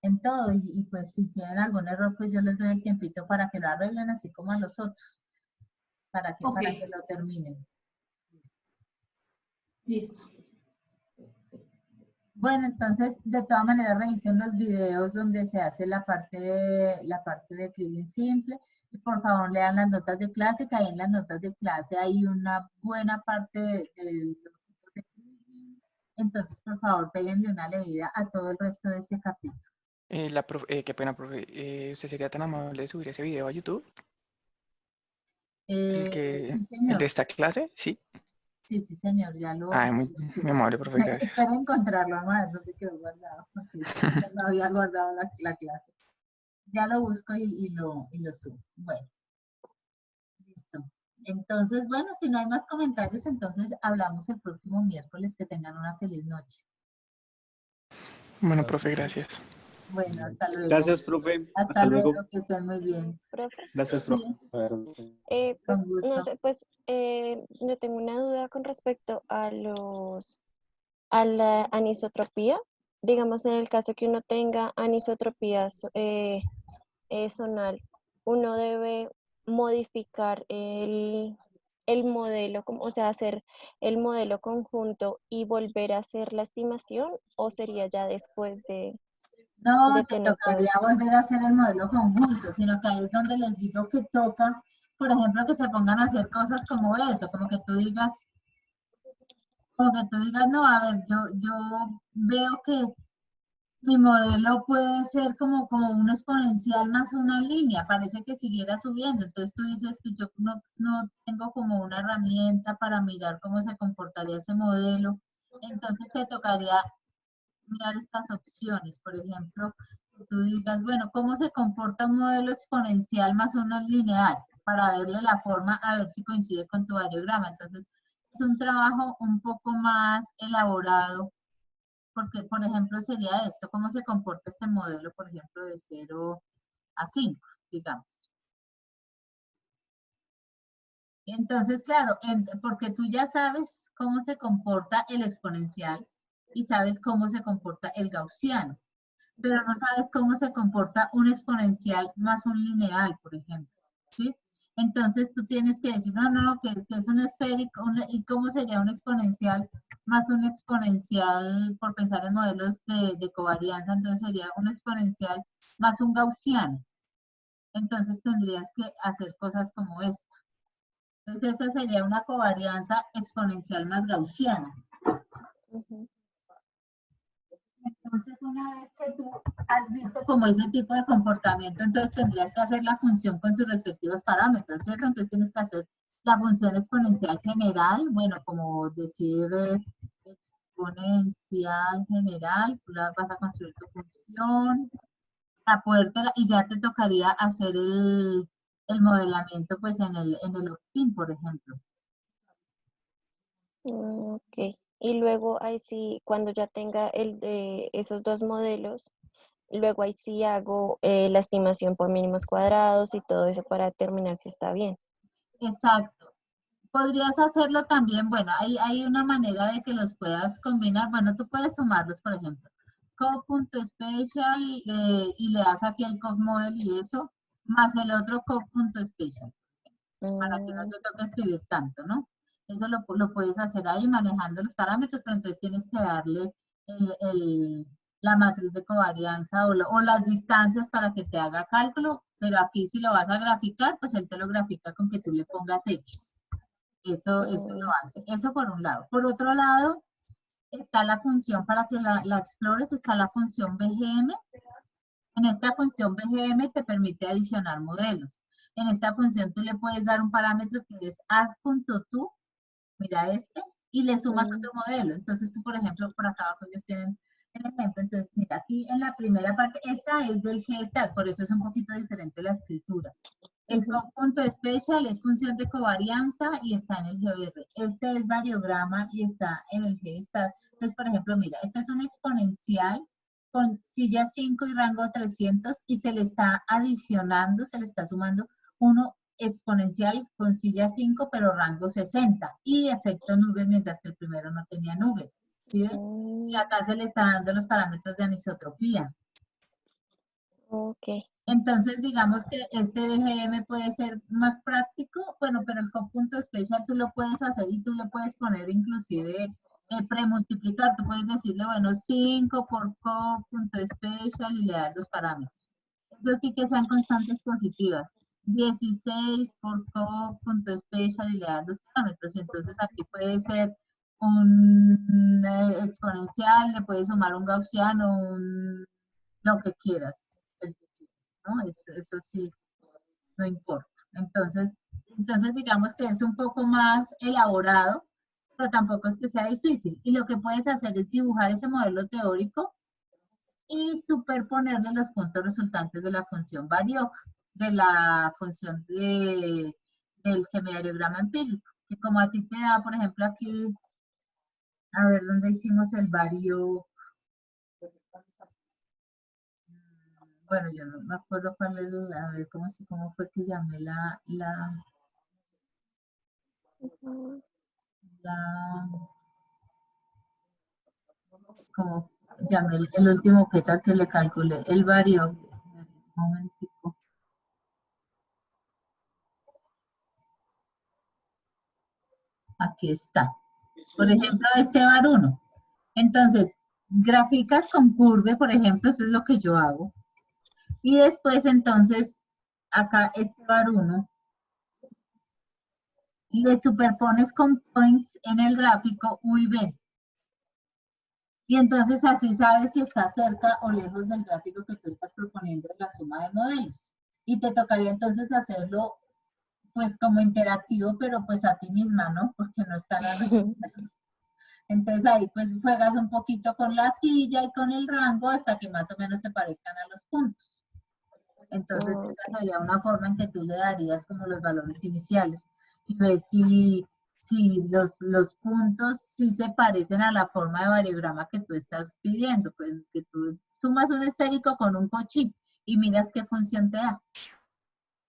en todo y pues si tienen algún error pues yo les doy el tiempito para que lo arreglen así como a los otros, para que lo terminen.
Listo.
Bueno, entonces de todas maneras revisen los videos donde se hace la parte de Kriging simple y por favor lean las notas de clase, que ahí en las notas de clase hay una buena parte de los tipos de Kriging. Entonces, por favor, péguenle una leída a todo el resto de este capítulo.
Qué pena, profe. ¿Usted sería tan amable de subir ese video a YouTube?
Sí,
El
señor.
de esta clase, ¿sí?
Sí, señor, ya lo
Muy
subo.
amable, profe, gracias.
Espero encontrarlo, a ver dónde quedó guardado, porque no había guardado la clase. Ya lo busco y lo subo. Bueno, listo. Entonces, bueno, si no hay más comentarios, entonces hablamos el próximo miércoles. Que tengan una feliz noche.
Bueno, profe, gracias.
Bueno, hasta luego.
Gracias, profe.
Hasta luego, que estén muy bien.
Profe,
Gracias, profe.
Sí,
pues
con gusto.
no sé, pues yo tengo una duda con respecto a la anisotropía. Digamos, en el caso que uno tenga anisotropía zonal, uno debe modificar el modelo, o sea, hacer el modelo conjunto y volver a hacer la estimación, o sería ya después de
No, te
tener todo
tocaría
esto.
volver a hacer el modelo conjunto, sino que ahí es donde les digo que toca, por ejemplo, que se pongan a hacer cosas como eso, como que tú digas, no, a ver, yo veo que mi modelo puede ser como un exponencial más una línea, parece que siguiera subiendo, entonces tú dices, pues yo no tengo como una herramienta para mirar cómo se comportaría ese modelo, entonces te tocaría mirar estas opciones, por ejemplo, que tú digas, bueno, ¿cómo se comporta un modelo exponencial más uno lineal? Para verle la forma, a ver si coincide con tu variograma. Entonces, es un trabajo un poco más elaborado, porque, por ejemplo, sería esto, ¿cómo se comporta este modelo, por ejemplo, de 0 a 5, digamos? Entonces, claro, porque tú ya sabes cómo se comporta el exponencial y sabes cómo se comporta el gaussiano, pero no sabes cómo se comporta un exponencial más un lineal, por ejemplo, ¿sí? Entonces tú tienes que decir, no, que es un esférico, ¿y cómo sería un exponencial más un exponencial, por pensar en modelos de covarianza, entonces sería un exponencial más un gaussiano. Entonces tendrías que hacer cosas como esta. Entonces esa sería una covarianza exponencial más gaussiana.
Ujú.
Entonces, una vez que tú has visto como ese tipo de comportamiento, entonces tendrías que hacer la función con sus respectivos parámetros, ¿cierto? Entonces tienes que hacer la función exponencial general, bueno, como decir exponencial general, tú la vas a construir tu función, para podértela, y ya te tocaría hacer el modelamiento pues en el Optim, por ejemplo.
Ok. Y luego ahí sí, cuando ya tenga el de esos dos modelos, luego ahí sí hago la estimación por mínimos cuadrados y todo eso para determinar si está bien.
Exacto. Podrías hacerlo también, bueno, hay una manera de que los puedas combinar. Bueno, tú puedes sumarlos, por ejemplo, cov.special y le das aquí el cov model y eso, más el otro cov.special, para que no
Mm,
te toque escribir tanto, ¿no? Eso lo puedes hacer ahí manejando los parámetros, pero entonces tienes que darle la matriz de covarianza o las distancias para que te haga cálculo, pero aquí si lo vas a graficar, pues él te lo grafica con que tú le pongas X. Eso lo
mm,
hace. Eso por un lado. Por otro lado, está la función para que la explores, está la función BGM. En esta función BGM te permite adicionar modelos. En esta función tú le puedes dar un parámetro que es add.to, mira este, y le sumas
mm,
otro modelo. Entonces tú, por ejemplo, por acá abajo ellos tienen el ejemplo. Entonces, mira, aquí en la primera parte, esta es del GStat, por eso es un poquito diferente la escritura. El
ujú.
punto especial es función de covarianza y está en el GBR. Este es variograma y está en el GStat. Entonces, por ejemplo, mira, esta es una exponencial con silla 5 y rango 300 y se le está adicionando, se le está sumando uno exponencial con silla 5 pero rango 60 y efecto nugget mientras que el primero no tenía nugget. ¿Sí ves? Y
Mm,
acá se le está dando los parámetros de anisotropía.
ok.
Entonces, digamos que este BGM puede ser más práctico, bueno, pero el cop.special tú lo puedes hacer y tú le puedes poner inclusive premultiplicar, tú puedes decirle, bueno, 5 por cop.special y le das los parámetros. Eso sí que sean constantes positivas. 16 por cop.special y le das los parámetros. Y entonces aquí puede ser un exponencial, le puedes sumar un gaussiano, lo que quieras. ¿No? Eso sí, no importa. Entonces, digamos que es un poco más elaborado, pero tampoco es que sea difícil. Y lo que puedes hacer es dibujar ese modelo teórico y superponerle los puntos resultantes de la función varioja, de la función del semidiagrama empírico. Que como a ti te da, por ejemplo, aquí, a ver dónde hicimos el vario. Bueno, yo no me acuerdo cuál es, a ver cómo fue que llamé
Ujú.
la como llamé el último objeto al que le calculé el vario. Un momentico. Aquí está. Por ejemplo, este var 1. Entonces, graficas con curve, por ejemplo, eso es lo que yo hago. Y después, entonces, acá este var 1, le superpones con points en el gráfico U y B. Y entonces así sabes si está cerca o lejos del gráfico que tú estás proponiendo en la suma de modelos. Y te tocaría entonces hacerlo pues como interactivo, pero pues a ti misma, ¿no? Porque no está la herramienta. Entonces ahí pues juegas un poquito con la silla y con el rango hasta que más o menos se parezcan a los puntos. Entonces
Ok.
esa sería una forma en que tú le darías como los valores iniciales y ves si los puntos sí se parecen a la forma de variograma que tú estás pidiendo, pues que tú sumas un esférico con un cochip y miras qué función te da,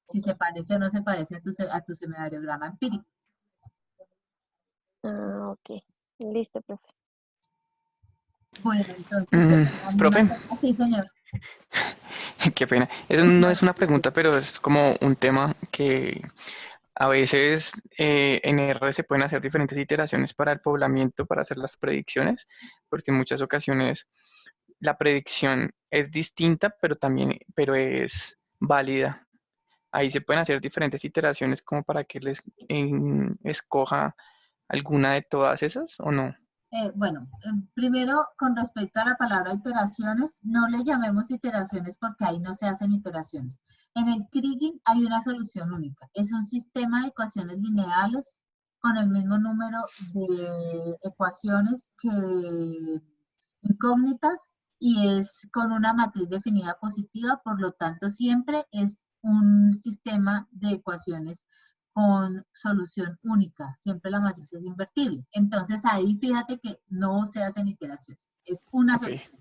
si se parece o no se parece a tu semivariograma empírico.
Ah, ok. Listo, profe.
Bueno, entonces que
Mm,
tengan una
profe,
buena... Sí, señor.
qué pena. Eso no es una pregunta, pero es como un tema que a veces en R se pueden hacer diferentes iteraciones para el poblamiento, para hacer las predicciones, porque en muchas ocasiones la predicción es distinta, pero también, pero es válida. ahí se pueden hacer diferentes iteraciones como para que les escoja alguna de todas esas, ¿o no?
Bueno, primero con respecto a la palabra iteraciones, no le llamemos iteraciones porque ahí no se hacen iteraciones. En el Kriging hay una solución única. Es un sistema de ecuaciones lineales con el mismo número de ecuaciones que de incógnitas y es con una matriz definida positiva, por lo tanto siempre es un sistema de ecuaciones con solución única, siempre la matriz es invertible. Entonces ahí fíjate que no se hacen iteraciones, es una
Ok.
solución.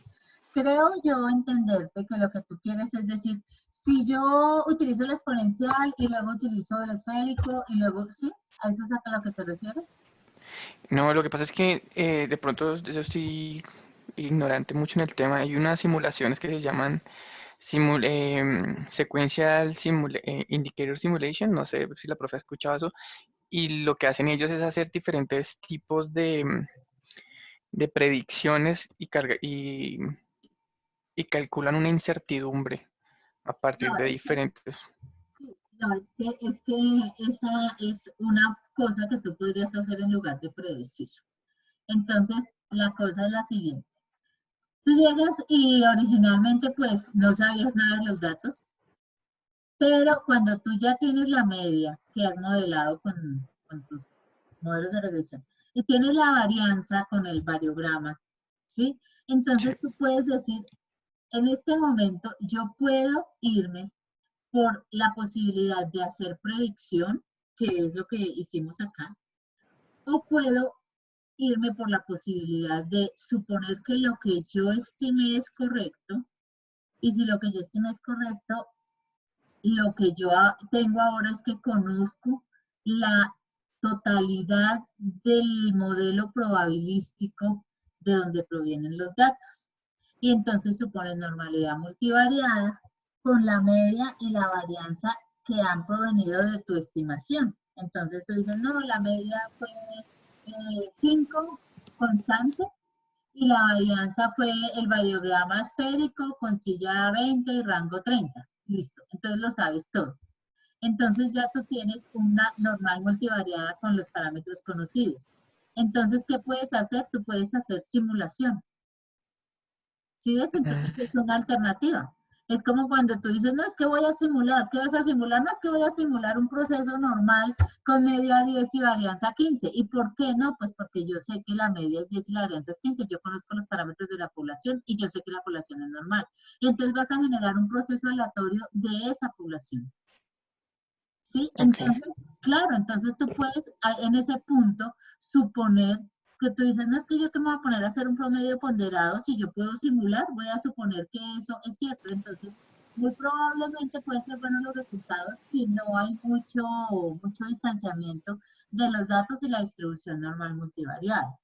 Creo yo entenderte que lo que tú quieres es decir, si yo utilizo el exponencial y luego utilizo el esférico y luego, ¿sí? ¿A eso es a lo que te refieres?
No, lo que pasa es que de pronto yo estoy ignorante mucho en el tema. Hay unas simulaciones que se llaman Sequential Indicator Simulation, no sé si la profe ha escuchado eso, y lo que hacen ellos es hacer diferentes tipos de predicciones y calculan una incertidumbre a
No,
partir de
es que
diferentes.
sí, no, es que esa es una cosa que tú podrías hacer en lugar de predecir. Entonces, la cosa es la siguiente. Tú llegas y originalmente pues no sabías nada de los datos, pero cuando tú ya tienes la media que has modelado con tus modelos de regresión y tienes la varianza con el variograma, ¿sí?
Sí.
Entonces tú puedes decir, en este momento yo puedo irme por la posibilidad de hacer predicción, que es lo que hicimos acá, o puedo irme por la posibilidad de suponer que lo que yo estimé es correcto, y si lo que yo estimé es correcto, lo que yo tengo ahora es que conozco la totalidad del modelo probabilístico de donde provienen los datos. Y entonces supone normalidad multivariada con la media y la varianza que han provenido de tu estimación. Entonces tú dices, no, la media fue 5 constante y la varianza fue el variograma esférico con silla 20 y rango 30. Listo, entonces lo sabes todo. Entonces ya tú tienes una normal multivariada con los parámetros conocidos. Entonces, ¿qué puedes hacer? Tú puedes hacer simulación. ¿Sí ves? Entonces es una alternativa. Es como cuando tú dices, no, es que voy a simular. ¿Qué vas a simular? No, es que voy a simular un proceso normal con media 10 y varianza 15. ¿Y por qué no? Pues porque yo sé que la media es 10 y la varianza es 15. Yo conozco los parámetros de la población y yo sé que la población es normal. Y entonces vas a generar un proceso aleatorio de esa población. ¿Sí?
Ok.
Entonces, claro, entonces tú puedes en ese punto suponer que tú dices, no es que yo que me voy a poner a hacer un promedio ponderado, si yo puedo simular, voy a suponer que eso es cierto. Entonces, muy probablemente pueden ser buenos los resultados si no hay mucho distanciamiento de los datos y la distribución normal multivariada.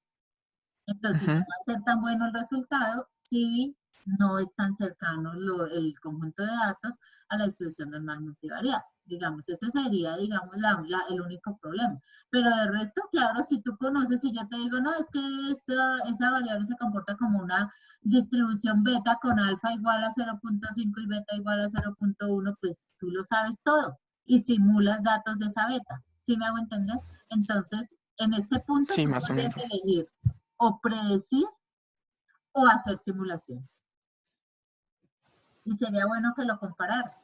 Entonces, no
Ujú.
va a ser tan bueno el resultado si no es tan cercano el conjunto de datos a la distribución normal multivariada. Digamos, ese sería, digamos, el único problema. Pero de resto, claro, si tú conoces, si yo te digo, no, es que esa variable se comporta como una distribución beta con alfa igual a 0.5 y beta igual a 0.1, pues tú lo sabes todo y simulas datos de esa beta. ¿Sí me hago entender? Entonces, en este punto
Sí,
tú
más o
podrías
menos.
elegir o predecir o hacer simulación. Y sería bueno que lo compararas.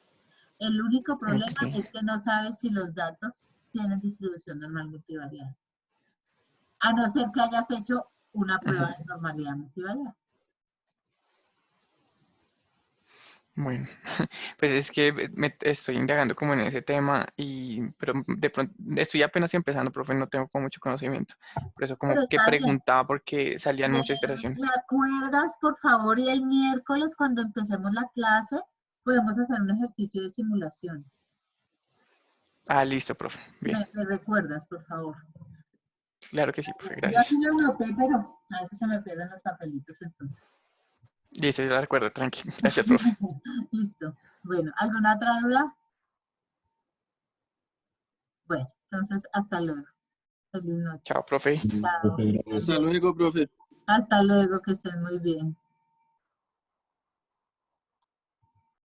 El único problema
Ok.
es que no sabes si los datos tienen distribución normal multivariada. A no ser que hayas hecho una prueba
Ujú.
de normalidad multivariada.
Bueno, pues es que me estoy indagando como en ese tema pero de pronto estoy apenas empezando, profe, no tengo como mucho conocimiento. Por eso
Pero
como que
está bien.
preguntaba porque salían muchas iteraciones.
¿Me acuerdas, por favor? Y el miércoles, cuando empecemos la clase, podemos hacer un ejercicio de simulación.
Ah, listo, profe. Bien.
Me recuerdas, por favor.
Claro que sí, profe,
Yo aquí
gracias.
lo anoté, pero a veces se me pierden los papelitos, entonces.
Listo, yo la recuerdo, tranqui. Gracias, profe.
Listo. Bueno, ¿alguna otra duda? Bueno, entonces hasta luego. Feliz noche.
Chao, profe.
Chao, que estén
Hasta
bien.
luego, profe.
Hasta luego, que estén muy bien.